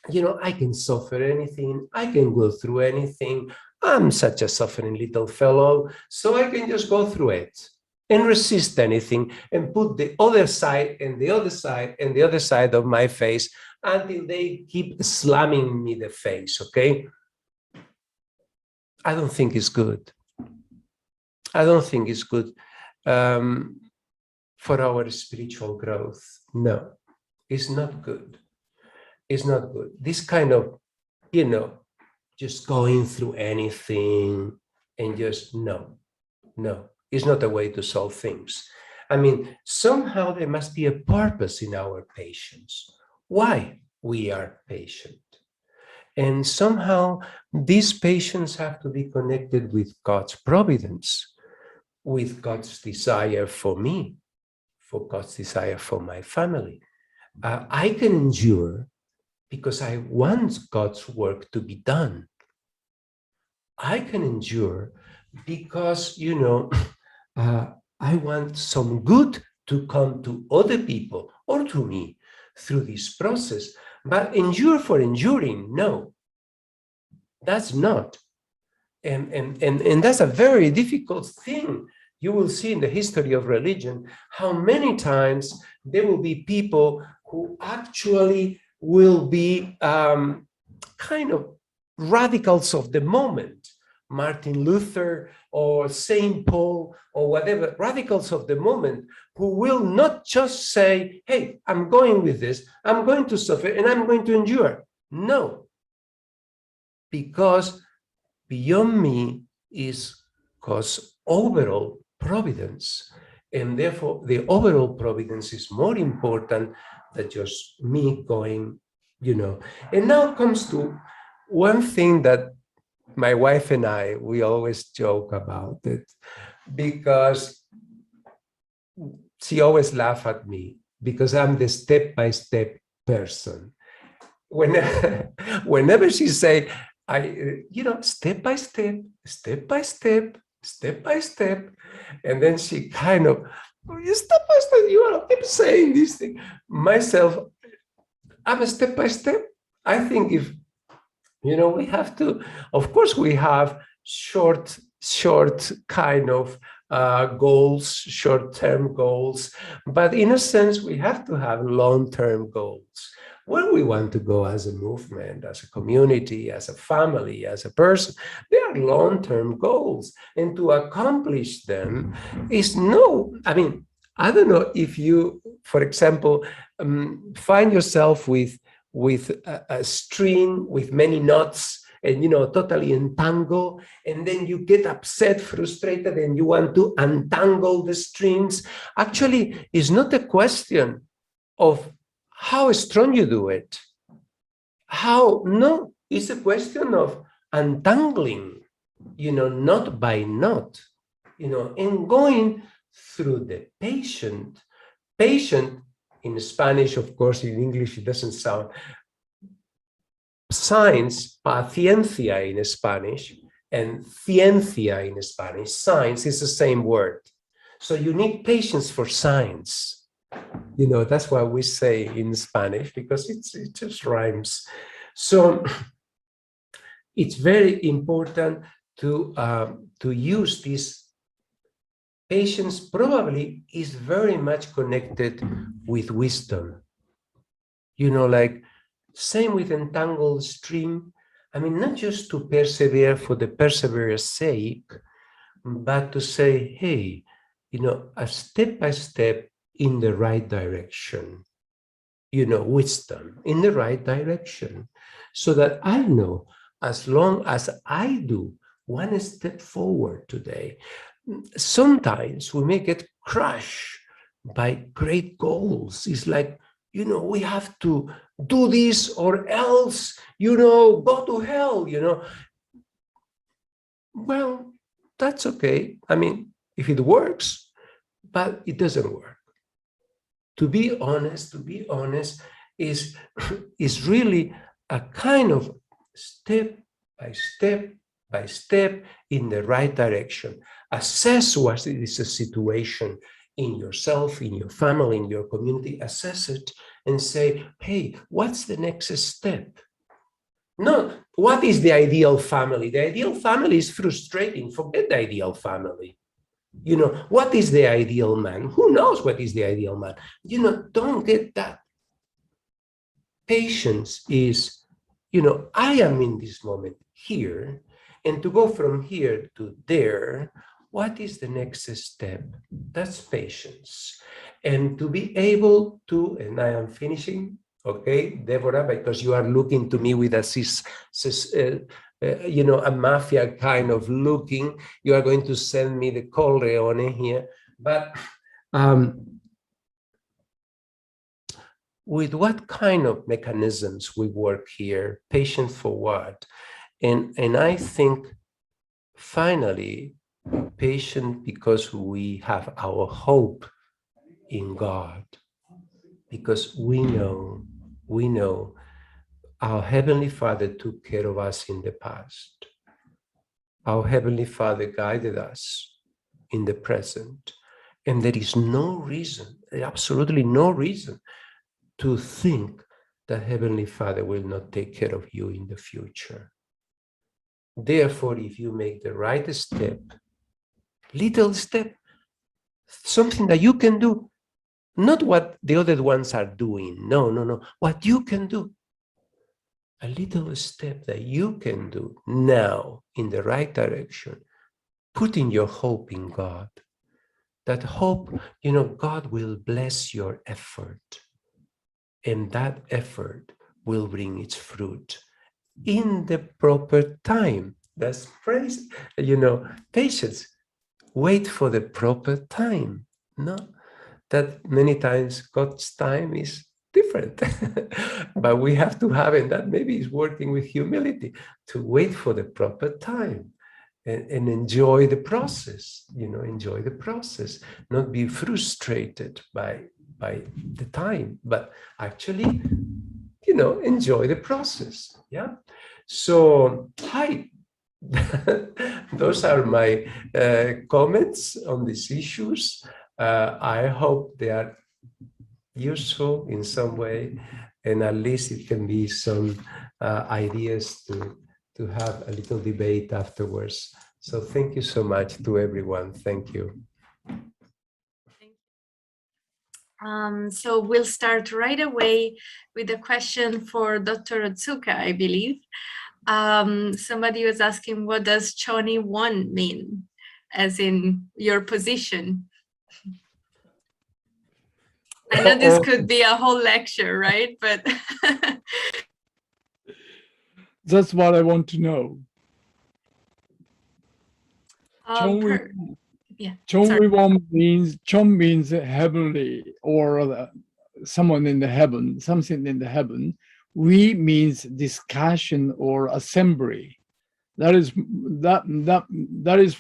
I can suffer anything. I can go through anything. I'm such a suffering little fellow, so I can just go through it and resist anything and put the other side and the other side and the other side of my face until they keep slamming me the face, okay? I don't think it's good. I don't think it's good. for our spiritual growth. No, it's not good. It's not good. This kind of, just going through anything and just no, it's not a way to solve things. I mean, somehow there must be a purpose in our patience, why we are patient. And somehow these patients have to be connected with God's providence, with God's desire for me, for God's desire for my family. I can endure because I want God's work to be done. I can endure because, I want some good to come to other people or to me through this process. But endure for enduring, no, that's not. And that's a very difficult thing. You will see in the history of religion how many times there will be people who actually will be kind of radicals of the moment. Martin Luther or Saint Paul or whatever, radicals of the moment who will not just say, hey, I'm going with this, I'm going to suffer and I'm going to endure. No, because beyond me is God's overall providence. And therefore, the overall providence is more important than just me going, And now comes to one thing that my wife and I, we always joke about it, because she always laughs at me because I'm the step-by-step person. Whenever she say, step by step, step by step, step by step. And then she kind of, step by step, you keep saying this thing. Myself, I'm a step by step. I think if, we have to, of course, we have short kind of goals, short-term goals, but in a sense, we have to have long-term goals. Where we want to go as a movement, as a community, as a family, as a person, they are long-term goals. And to accomplish them is I don't know if you, for example, find yourself with a string with many knots and, totally entangled, and then you get upset, frustrated, and you want to untangle the strings. Actually, it's not a question of how strong you do it. No, it's a question of untangling, knot by knot, and going through the patient in Spanish, of course, in English, it doesn't sound. Science, paciencia in Spanish, and ciencia in Spanish, science is the same word. So you need patience for science. That's why we say in Spanish, because it just rhymes. So it's very important to use this. Patience probably is very much connected with wisdom. Like same with entangled stream. Not just to persevere for the persevere's sake, but to say, hey, a step by step in the right direction, wisdom in the right direction, so that I know as long as I do one step forward today, sometimes we may get crushed by great goals. It's like, we have to do this or else, go to hell, Well, that's okay. If it works, but it doesn't work. To be honest is really a kind of step by step in the right direction. Assess what is the situation in yourself, in your family, in your community. Assess it and say, hey, what's the next step? No, what is the ideal family? The ideal family is frustrating. Forget the ideal family. What is the ideal man? Who knows what is the ideal man? Don't get that. Patience is, I am in this moment here, and to go from here to there, what is the next step? That's patience. And to be able to, and I am finishing, okay, Deborah, because you are looking to me with a a mafia kind of looking. You are going to send me the Corleone here. But with what kind of mechanisms we work here, patient for what? And I think finally, patient because we have our hope in God, because we know our Heavenly Father took care of us in the past. Our Heavenly Father guided us in the present. And there is no reason, absolutely no reason, to think that Heavenly Father will not take care of you in the future. Therefore, if you make the right step, little step, something that you can do, not what the other ones are doing, no, what you can do, a little step that you can do now in the right direction, putting your hope in God. That hope, God will bless your effort, and that effort will bring its fruit in the proper time. That's praise, patience. Wait for the proper time. No, that many times God's time is different, but we have to have, and that maybe is working with humility, to wait for the proper time and enjoy the process, enjoy the process, not be frustrated by the time, but actually, enjoy the process. Yeah. So, hi. Those are my comments on these issues. I hope they are useful in some way, and at least it can be some ideas to have a little debate afterwards. So thank you so much to everyone. Thank you. So we'll start right away with a question for Dr. Otsuka, I believe. Somebody was asking, what does Choni 1 mean, as in your position? I know this could be a whole lecture, right? But That's what I want to know. Chong means heavenly, or someone in the heaven, something in the heaven. We means discussion or assembly. That is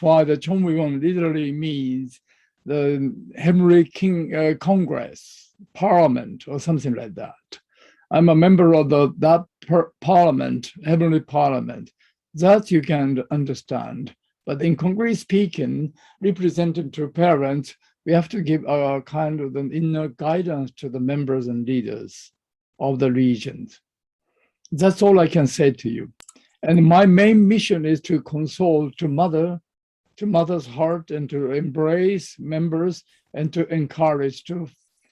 why the Chongwon literally means the Heavenly King Congress, Parliament, or something like that. I'm a member of that Parliament, Heavenly Parliament. That you can understand. But in Congress speaking, represented to parents, we have to give a kind of an inner guidance to the members and leaders of the regions. That's all I can say to you. And my main mission is to console to mother's heart, and to embrace members, and to encourage to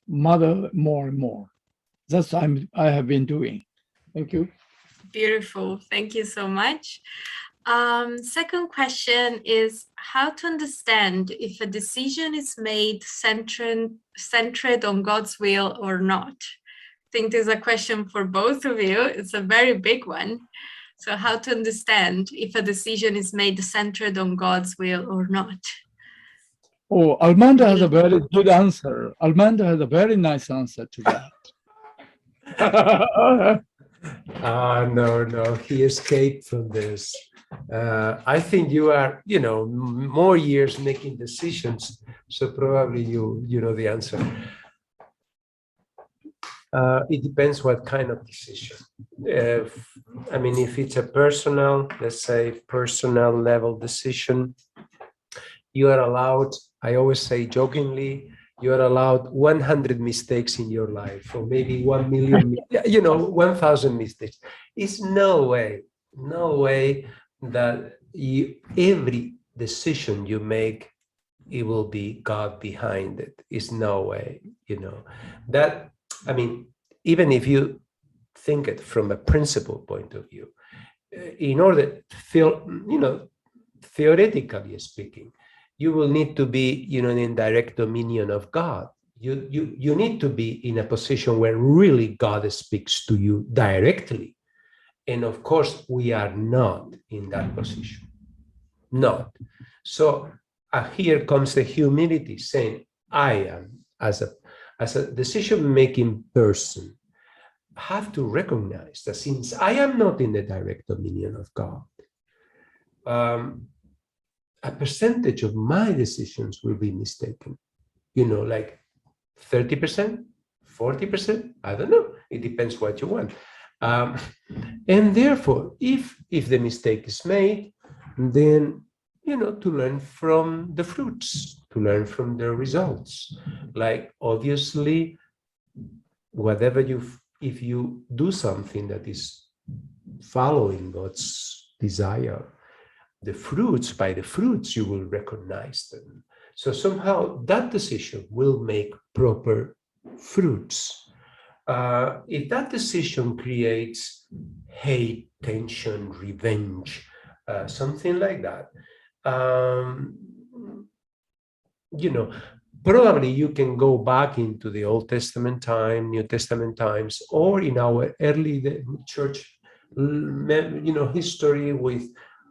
mother more and more. That's what I have been doing. Thank you. Beautiful. Thank you so much. Second question is how to understand if a decision is made centered on God's will or not. I think there's a question for both of you. It's a very big one. So how to understand if a decision is made centered on God's will or not? Oh, Armando has a very good answer. Armando has a very nice answer to that. No, he escaped from this. I think you are, more years making decisions, so probably you know the answer. It depends what kind of decision. If it's a personal, let's say personal level decision, you are allowed, I always say jokingly, you are allowed 100 mistakes in your life, or maybe 1 million, 1,000 mistakes. It's no way that every decision you make, it will be God behind it. It's no way, that, even if you think it from a principle point of view, in order to feel, theoretically speaking, you will need to be, in direct dominion of God. You need to be in a position where really God speaks to you directly. And of course, we are not in that position. Not. So here comes the humility, saying, I am, as a decision-making person, have to recognize that since I am not in the direct dominion of God, a percentage of my decisions will be mistaken. Like 30%, 40%, I don't know. It depends what you want. And therefore, if the mistake is made, then, to learn from the fruits, to learn from the results. Like, obviously, if you do something that is following God's desire, by the fruits, you will recognize them. So somehow that decision will make proper fruits. If that decision creates hate, tension, revenge, something like that, probably you can go back into the Old Testament time, New Testament times, or in our early church, history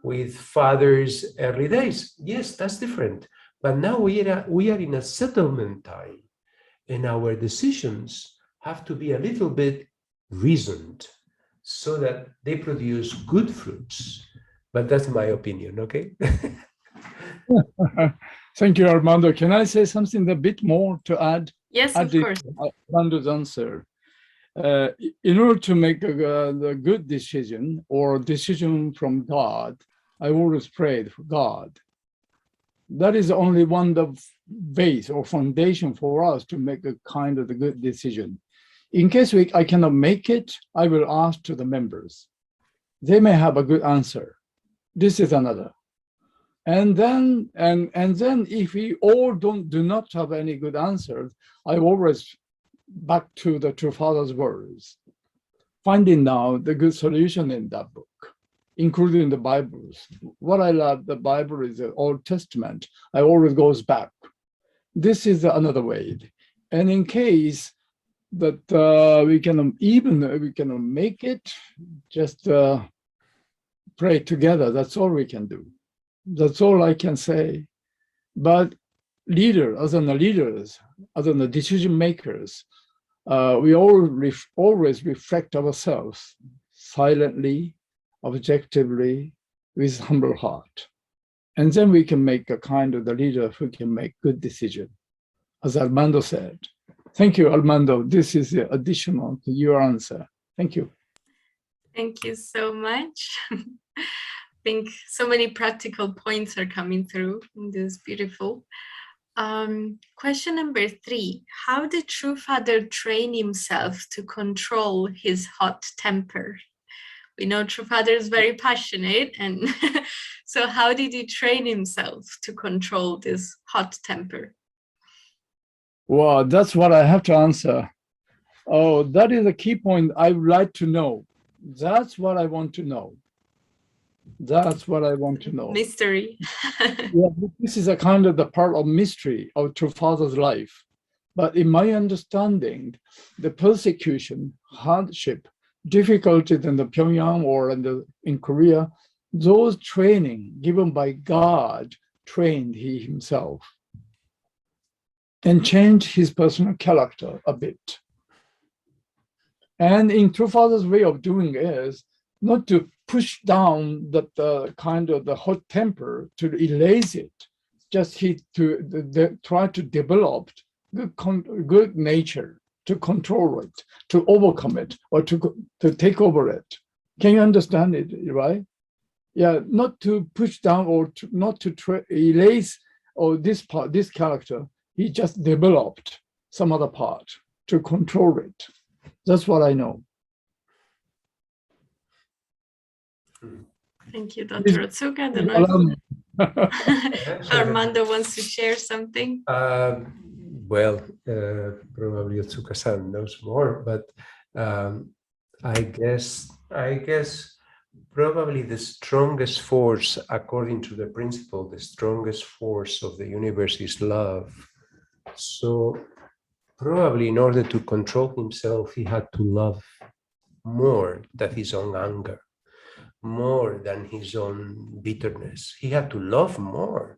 with fathers' early days. Yes, that's different. But now we are in a settlement time, and our decisions have to be a little bit reasoned so that they produce good fruits. But that's my opinion, okay? Thank you, Armando. Can I say something a bit more to add? Yes, of course. Armando's answer. In order to make a good decision or decision from God, I always prayed for God. That is only one of the base or foundation for us to make a kind of a good decision. In case I cannot make it, I will ask to the members. They may have a good answer. This is another. And then if we all do not have any good answers, I always back to the True Father's words, finding now the good solution in that book, including the Bibles. What I love, the Bible is the Old Testament. I always goes back. This is another way. And in case that we can make it, just pray together. That's all we can do. That's all I can say. But leaders, as the decision makers, we always reflect ourselves silently, objectively, with humble heart. And then we can make a kind of the leader who can make good decision, as Armando said. Thank you, Armando. This is additional to your answer. Thank you. Thank you so much. I think so many practical points are coming through. This is beautiful. Question number 3. How did True Father train himself to control his hot temper? We know True Father is very passionate, and so how did he train himself to control this hot temper? Well, that's what I have to answer. Oh, that is a key point I would like to know. That's what I want to know. That's what I want to know. Mystery. Yeah, this is a kind of the part of mystery of True Father's life. But in my understanding, the persecution, hardship, difficulties in the Pyongyang or in Korea, those training given by God trained he himself and changed his personal character a bit. And in True Father's way of doing is not to push down the kind of the hot temper, to erase it, just try to develop good nature, to control it, to overcome it, or to take over it. Can you understand it, right? Yeah, not to push down or not to erase this character. He just developed some other part to control it. That's what I know. Thank you, Dr. Otsuka. I don't know if Armando wants to share something. Well, probably Otsuka-san knows more, but I guess probably the strongest force, according to the principle, the strongest force of the universe is love. So probably in order to control himself, he had to love more than his own anger, more than his own bitterness. He had to love more,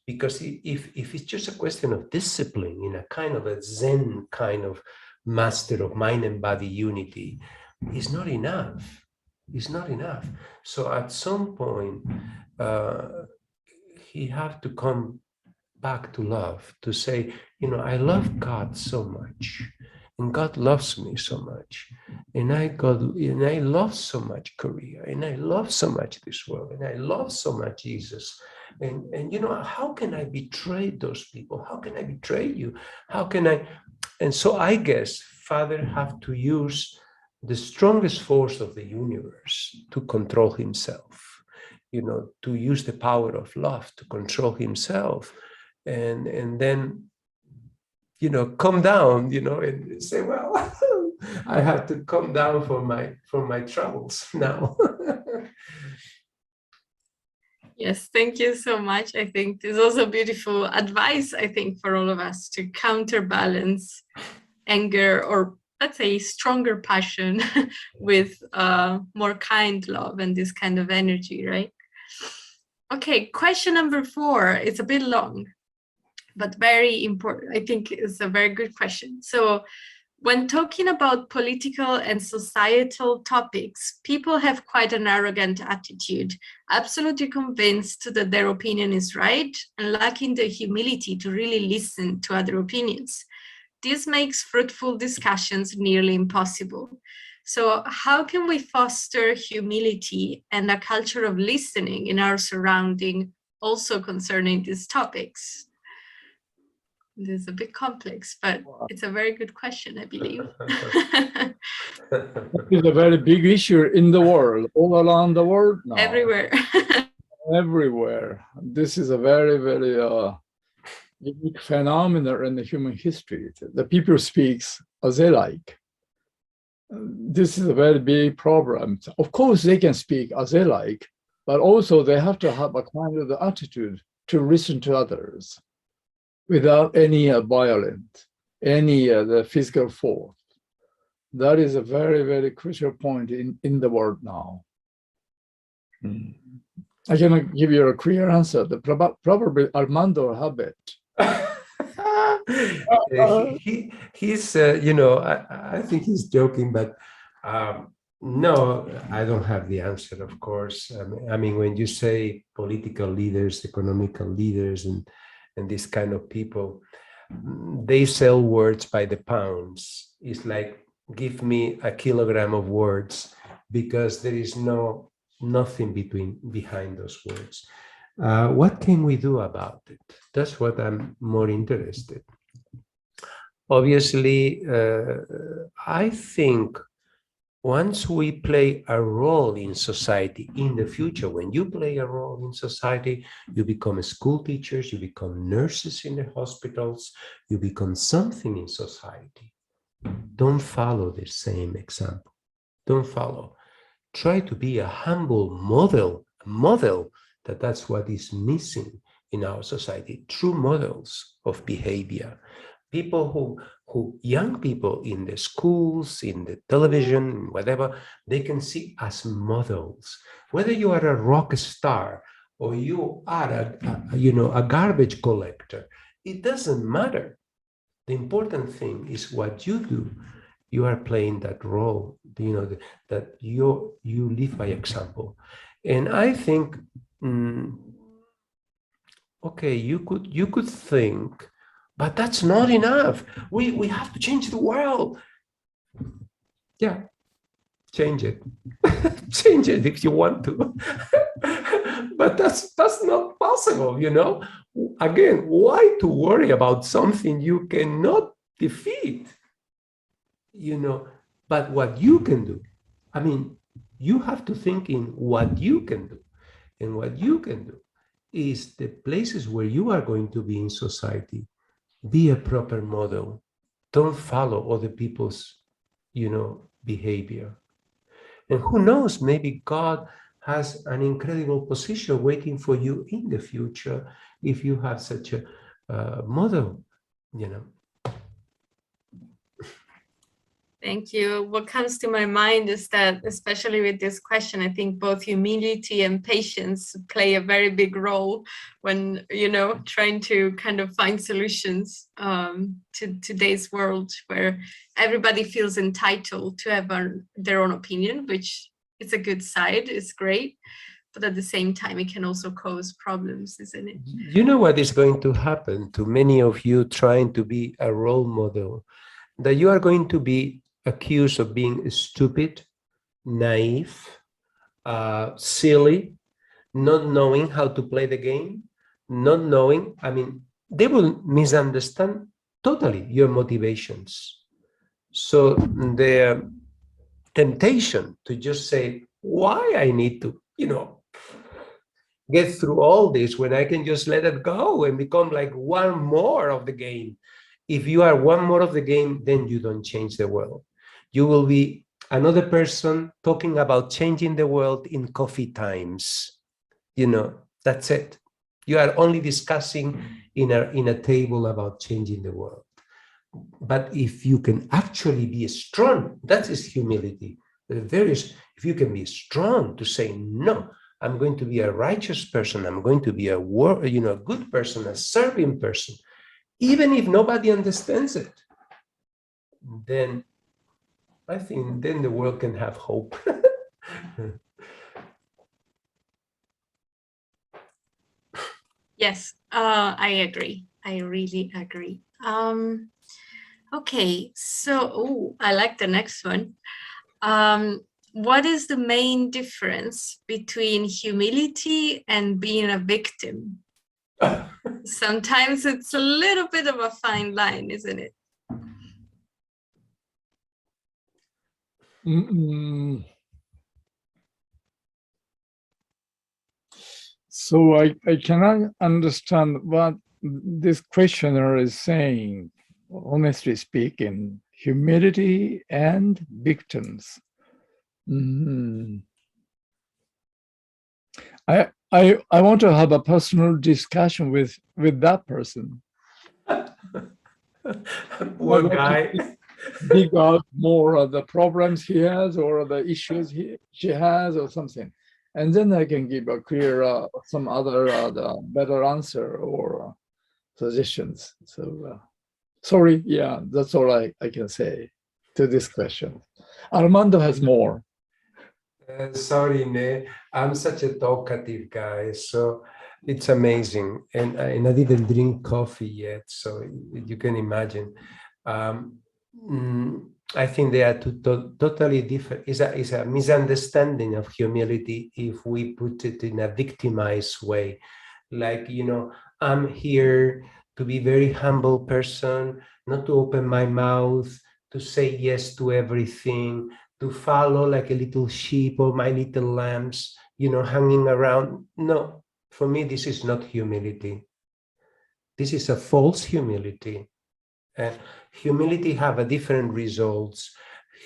because if it's just a question of discipline in a kind of a Zen kind of master of mind and body unity, it's not enough. It's not enough. So at some point, he had to come back to love, to say, I love God so much, and God loves me so much, and I love so much Korea, and I love so much this world, and I love so much Jesus, and how can I betray those people? How can I betray you? How can I? And so I guess Father have to use the strongest force of the universe to control himself, to use the power of love to control himself, and then come down, and say, well, I have to come down for my troubles now. Yes, thank you so much. I think this is also beautiful advice, I think, for all of us to counterbalance anger, or let's say stronger passion with more kind love and this kind of energy, right? Okay, question number 4. It's a bit long, but very important. I think it's a very good question. So when talking about political and societal topics, people have quite an arrogant attitude, absolutely convinced that their opinion is right and lacking the humility to really listen to other opinions. This makes fruitful discussions nearly impossible. So how can we foster humility and a culture of listening in our surrounding, also concerning these topics? This is a bit complex, but it's a very good question, I believe. It's a very big issue in the world, all around the world now. Everywhere. Everywhere. This is a very, very unique phenomenon in the human history. The people speaks as they like. This is a very big problem. Of course, they can speak as they like, but also they have to have a kind of the attitude to listen to others without any violence, any the physical force. That is a very, very crucial point in the world now. I cannot give you a clear answer. Probably Armando have it. He's, I think he's joking, but no, I don't have the answer, of course. I mean, when you say political leaders, economical leaders, and these kind of people, they sell words by the pounds. It's like, give me a kilogram of words, because there is nothing behind those words. What can we do about it? That's what I'm more interested. Obviously, I think once we play a role in society in the future, when you play a role in society, you become school teachers, you become nurses in the hospitals, you become something in society. Don't follow the same example. Don't follow. Try to be a humble model, that's what is missing in our society, true models of behavior. People young people in the schools, in the television, whatever, they can see as models. Whether you are a rock star or you are a garbage collector, it doesn't matter. The important thing is what you do. You are playing that role, that you live by example. And I think, okay, you could think, but that's not enough. We have to change the world. Yeah, change it. Change it if you want to. But that's not possible, Again, why to worry about something you cannot defeat? But what you can do, I mean, you have to think in what you can do. And what you can do is the places where you are going to be in society. Be a proper model. Don't follow other people's, behavior. And who knows, maybe God has an incredible position waiting for you in the future if you have such a model, you know. Thank you. What comes to my mind is that, especially with this question, I think both humility and patience play a very big role when, you know, trying to kind of find solutions to today's world where everybody feels entitled to have their own opinion, which is a good side, it's great. But at the same time, it can also cause problems, isn't it? You know what is going to happen to many of you trying to be a role model? That you are going to be accused of being stupid, naive, silly, not knowing how to play the game, not knowing, I mean, they will misunderstand totally your motivations. So the temptation to just say, why I need to, you know, get through all this when I can just let it go and become like one more of the game. If you are one more of the game, then you don't change the world. You will be another person talking about changing the world in coffee times. You know, that's it. You are only discussing in a table about changing the world. But if you can actually be strong, that is humility. If you can be strong to say, no, I'm going to be a righteous person, I'm going to be a good person, a serving person, even if nobody understands it, then I think then the world can have hope. Yes, I agree. I really agree. Okay, so I like the next one. What is the main difference between humility and being a victim? Sometimes it's a little bit of a fine line, isn't it? So I cannot understand what this questioner is saying, honestly speaking, humility and victims. I want to have a personal discussion with that person. Poor guy. Dig out more of the problems he has or the issues she has or something. And then I can give a clear, some other better answer or suggestions. So sorry, yeah, that's all I can say to this question. Armando has more. Sorry, Ne. I'm such a talkative guy, so it's amazing. And I didn't drink coffee yet, so you can imagine. I think they are totally different. It's a misunderstanding of humility if we put it in a victimized way. Like, you know, I'm here to be very humble person, not to open my mouth, to say yes to everything, to follow like a little sheep or my little lambs, you know, hanging around. No, for me, this is not humility. This is a false humility. Humility have a different results.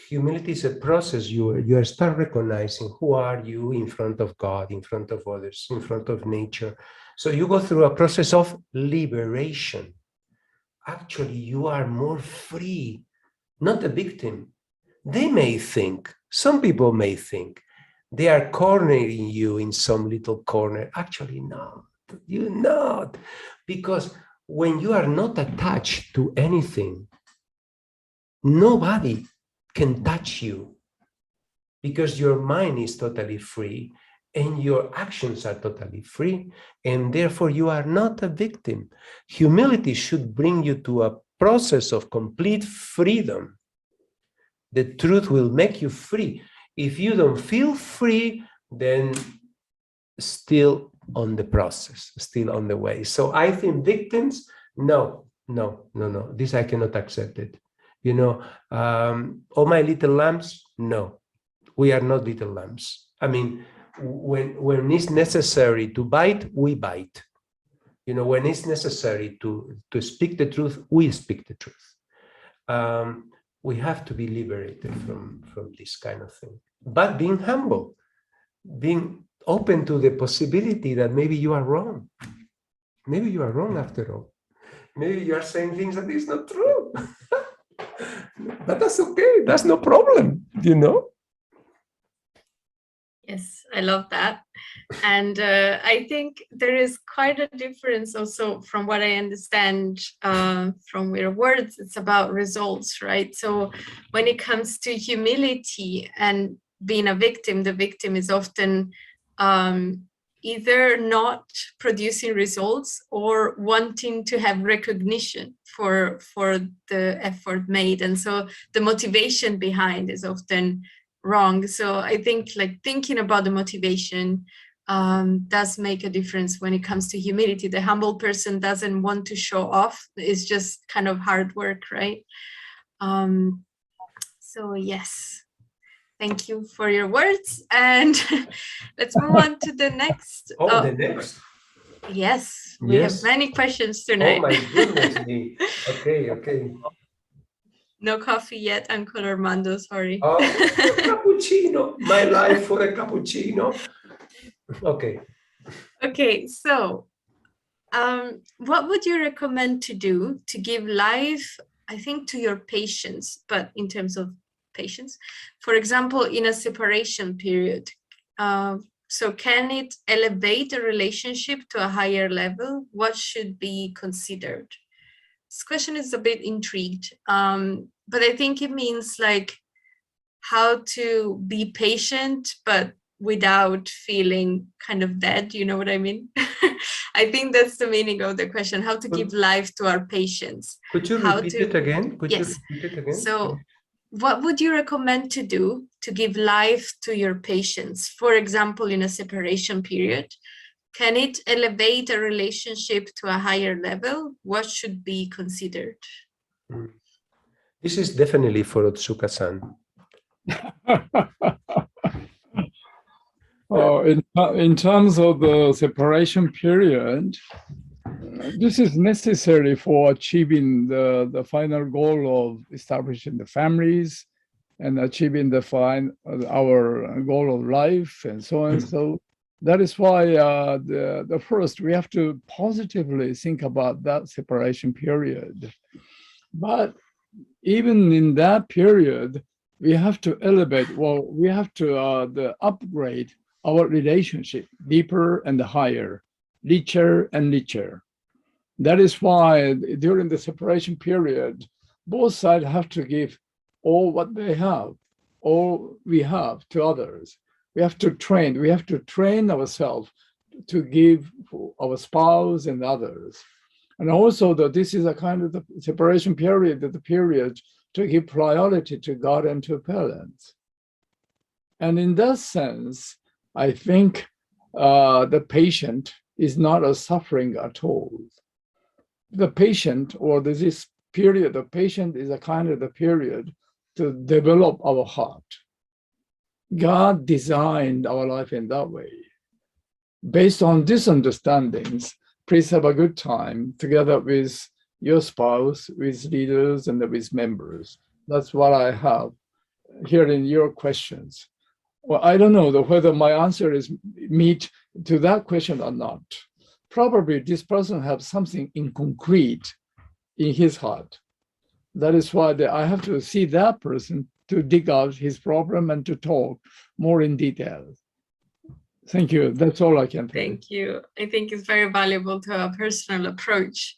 Humility is a process. You start recognizing who are you in front of God, in front of others, in front of nature. So you go through a process of liberation. Actually, you are more free, not a victim. They may think, some people may think, they are cornering you in some little corner. Actually, no, you're not. Because when you are not attached to anything, nobody can touch you because your mind is totally free and your actions are totally free, and therefore you are not a victim. Humility should bring you to a process of complete freedom. The truth will make you free. If you don't feel free, then still on the process, still on the way. So I think victims, no. This I cannot accept it. You know, oh, my little lambs, no. We are not little lambs. I mean, when it's necessary to bite, we bite. You know, when it's necessary to speak the truth, we speak the truth. We have to be liberated from this kind of thing. But being humble, being open to the possibility that maybe you are wrong. Maybe you are wrong after all. Maybe you are saying things that is not true. But that's okay. That's no problem, you know? Yes, I love that. And I think there is quite a difference also from what I understand from your words. It's about results, right? So when it comes to humility and being a victim, the victim is often either not producing results or wanting to have recognition for the effort made. And so the motivation behind is often wrong. So I think like thinking about the motivation does make a difference when it comes to humility. The humble person doesn't want to show off. It's just kind of hard work, right? So yes, thank you for your words. And let's move on to the next. Oh, the next? Yes, we have many questions tonight. Oh my goodness me. Okay, okay. No coffee yet, Uncle Armando, sorry. Oh, cappuccino. My life for a cappuccino. Okay. Okay, so what would you recommend to do to give life, I think, to your patients, but in terms of patients, for example, in a separation period? So can it elevate a relationship to a higher level? What should be considered? This question is a bit intrigued, but I think it means like how to be patient, but without feeling kind of dead, you know what I mean? I think that's the meaning of the question, how to give life to our patients. Could you repeat it again? Yes. So what would you recommend to do to give life to your patients? For example, in a separation period, can it elevate a relationship to a higher level? What should be considered? This is definitely for Otsuka-san. In terms of the separation period, this is necessary for achieving the final goal of establishing the families and achieving our goal of life and so on. So that is why the first we have to positively think about that separation period. But even in that period, we have to elevate. Well, we have to upgrade our relationship deeper and higher, richer and richer. That is why during the separation period, both sides have to give all what they have, all we have to others. We have to train ourselves to give our spouse and others. And also that this is a kind of the separation period, the period to give priority to God and to parents. And in that sense, I think the patient is not a suffering at all. The patient or this period, the patient is a kind of the period to develop our heart. God designed our life in that way. Based on these understandings, please have a good time together with your spouse, with leaders, and with members. That's what I have here in your questions. Well, I don't know whether my answer is meet to that question or not. Probably this person has something in concrete in his heart. That is why I have to see that person to dig out his problem and to talk more in detail. Thank you. That's all I can tell. Thank you. I think it's very valuable to have a personal approach.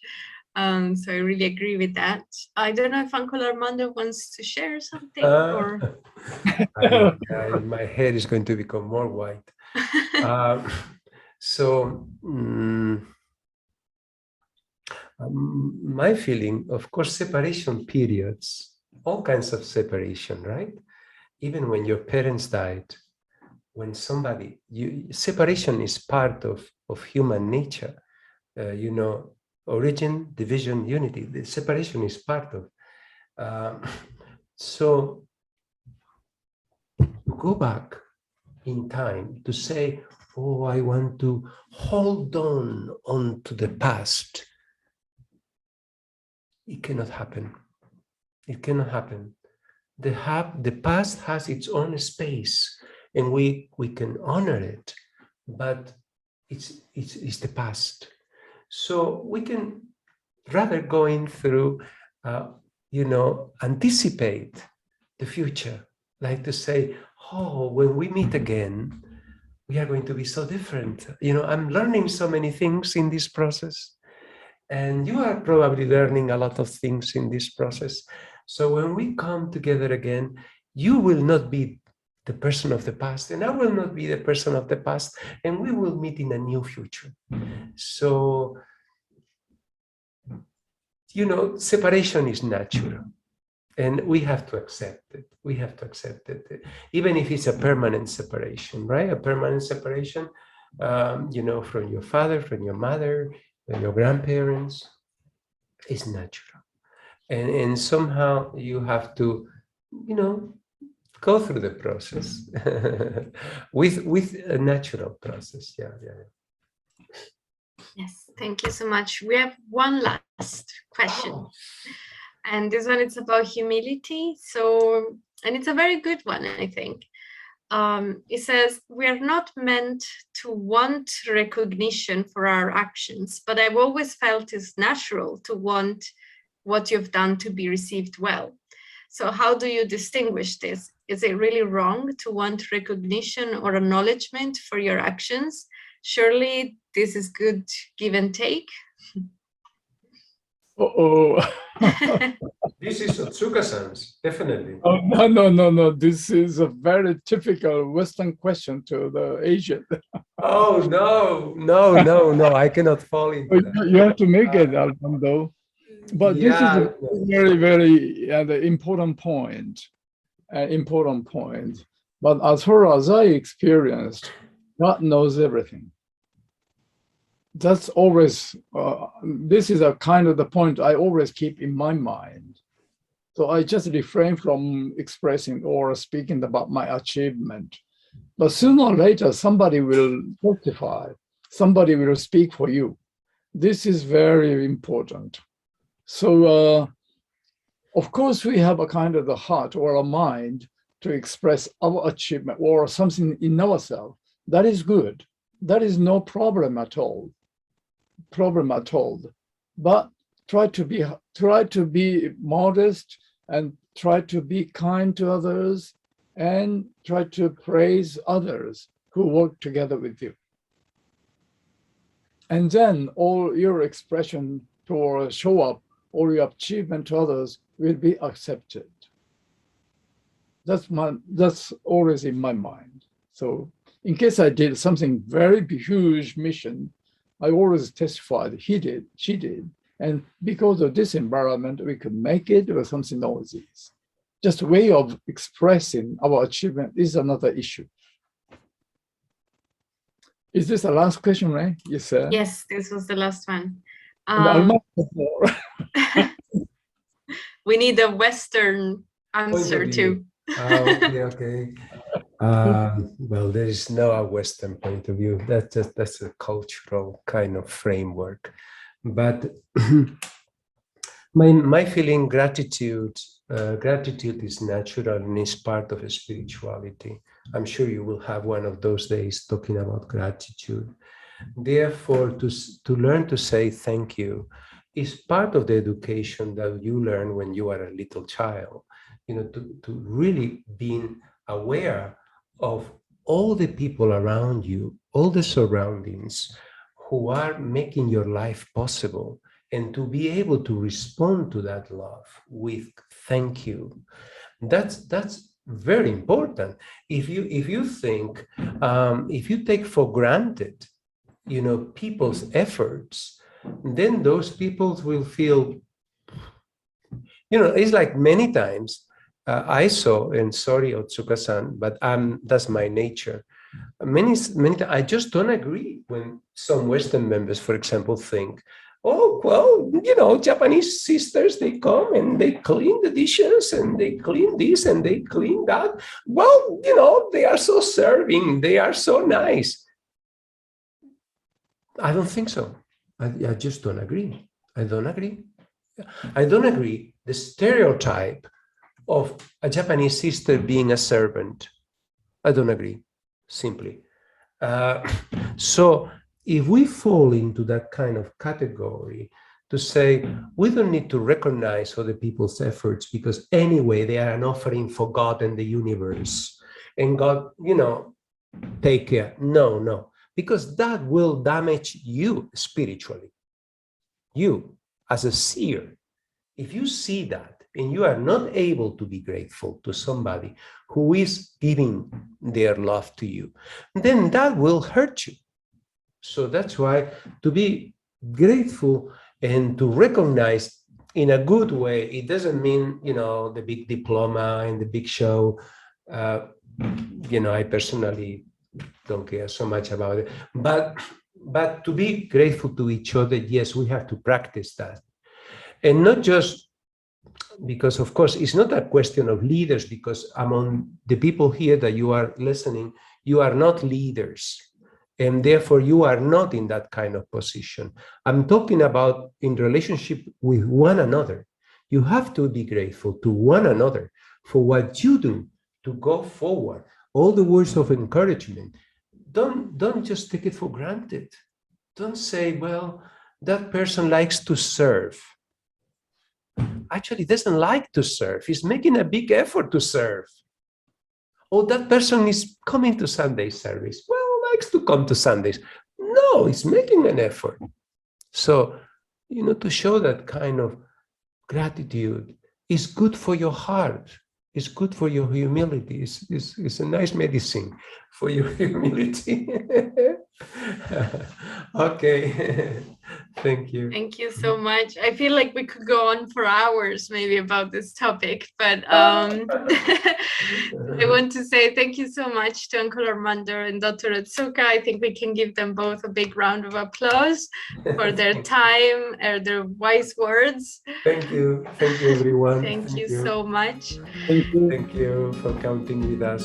So I really agree with that. I don't know if Uncle Armando wants to share something or... My hair is going to become more white. My feeling, of course, separation periods, all kinds of separation, right? Even when your parents died, when separation is part of human nature, origin, division, unity. The separation is part of. So go back in time to say, oh, I want to hold on to the past. It cannot happen. It cannot happen. The past has its own space, and we can honor it but it's the past. So we can rather going through, anticipate the future, like to say, oh, when we meet again, we are going to be so different. I'm learning so many things in this process, and you are probably learning a lot of things in this process. So when we come together again, you will not be the person of the past, and I will not be the person of the past, and we will meet in a new future. So, separation is natural, and we have to accept it. We have to accept it, even if it's a permanent separation, right? A permanent separation, from your father, from your mother, from your grandparents, is natural. And somehow you have to, go through the process with a natural process. Yeah. Yes, thank you so much. We have one last question. And this one is about humility. So, and it's a very good one, I think. It says, we are not meant to want recognition for our actions, but I've always felt it's natural to want what you've done to be received well. So how do you distinguish this? Is it really wrong to want recognition or acknowledgement for your actions? Surely this is good give and take. Uh-oh. This is Otsuka-san's, definitely. Oh, no. This is a very typical Western question to the Asian. Oh, no. I cannot fall into that. You have to make it, Armando. But this is a very, very important point. But as far as I experienced, God knows everything. That's always, this is a kind of the point I always keep in my mind. So I just refrain from expressing or speaking about my achievement. But sooner or later, somebody will testify. Somebody will speak for you. This is very important. So, of course, we have a kind of the heart or a mind to express our achievement or something in ourselves. That is good. That is no problem at all. But try to be modest and try to be kind to others and try to praise others who work together with you. And then all your expression to show up or your achievement to others will be accepted. That's always in my mind. So in case I did something very huge mission, I always testified he did, she did. And because of this environment, we could make it or something else is. Just a way of expressing our achievement is another issue. Is this the last question, right? You said? Yes, this was the last one. We need a Western answer too. Okay. Well, there is no Western point of view. That's a cultural kind of framework. But my feeling, gratitude is natural and is part of a spirituality. I'm sure you will have one of those days talking about gratitude. Therefore, to learn to say thank you is part of the education that you learn when you are a little child. To really being aware of all the people around you, all the surroundings who are making your life possible, and to be able to respond to that love with thank you. That's very important. If you think, if you take for granted, people's efforts, then those people will feel, it's like many times I saw, and sorry, Otsuka-san, but that's my nature. Many times I just don't agree when some Western members, for example, think, oh, well, Japanese sisters, they come and they clean the dishes and they clean this and they clean that. Well, they are so serving. They are so nice. I don't think so. I just don't agree. I don't agree. The stereotype of a Japanese sister being a servant. I don't agree, simply. So if we fall into that kind of category to say, we don't need to recognize other people's efforts because anyway, they are an offering for God and the universe. And God, take care. No, because that will damage you spiritually. You, as a seer, if you see that and you are not able to be grateful to somebody who is giving their love to you, then that will hurt you. So that's why to be grateful and to recognize in a good way, it doesn't mean, the big diploma and the big show. I personally don't care so much about it. But to be grateful to each other, yes, we have to practice that. And not just because, of course, it's not a question of leaders, because among the people here that you are listening, you are not leaders. And therefore, you are not in that kind of position. I'm talking about in relationship with one another. You have to be grateful to one another for what you do to go forward. All the words of encouragement. Don't just take it for granted. Don't say, well, that person likes to serve. Actually doesn't like to serve. He's making a big effort to serve. Oh, that person is coming to Sunday service. Well, likes to come to Sundays. No, he's making an effort. So, to show that kind of gratitude is good for your heart. It's good for your humility. It's a nice medicine for your humility. Okay. Thank you. Thank you so much. I feel like we could go on for hours maybe about this topic, but I want to say thank you so much to Uncle Armando and Dr. Otsuka. I think we can give them both a big round of applause for their time and their wise words. Thank you. Thank you, everyone. Thank you so much. Thank you. Thank you for counting with us.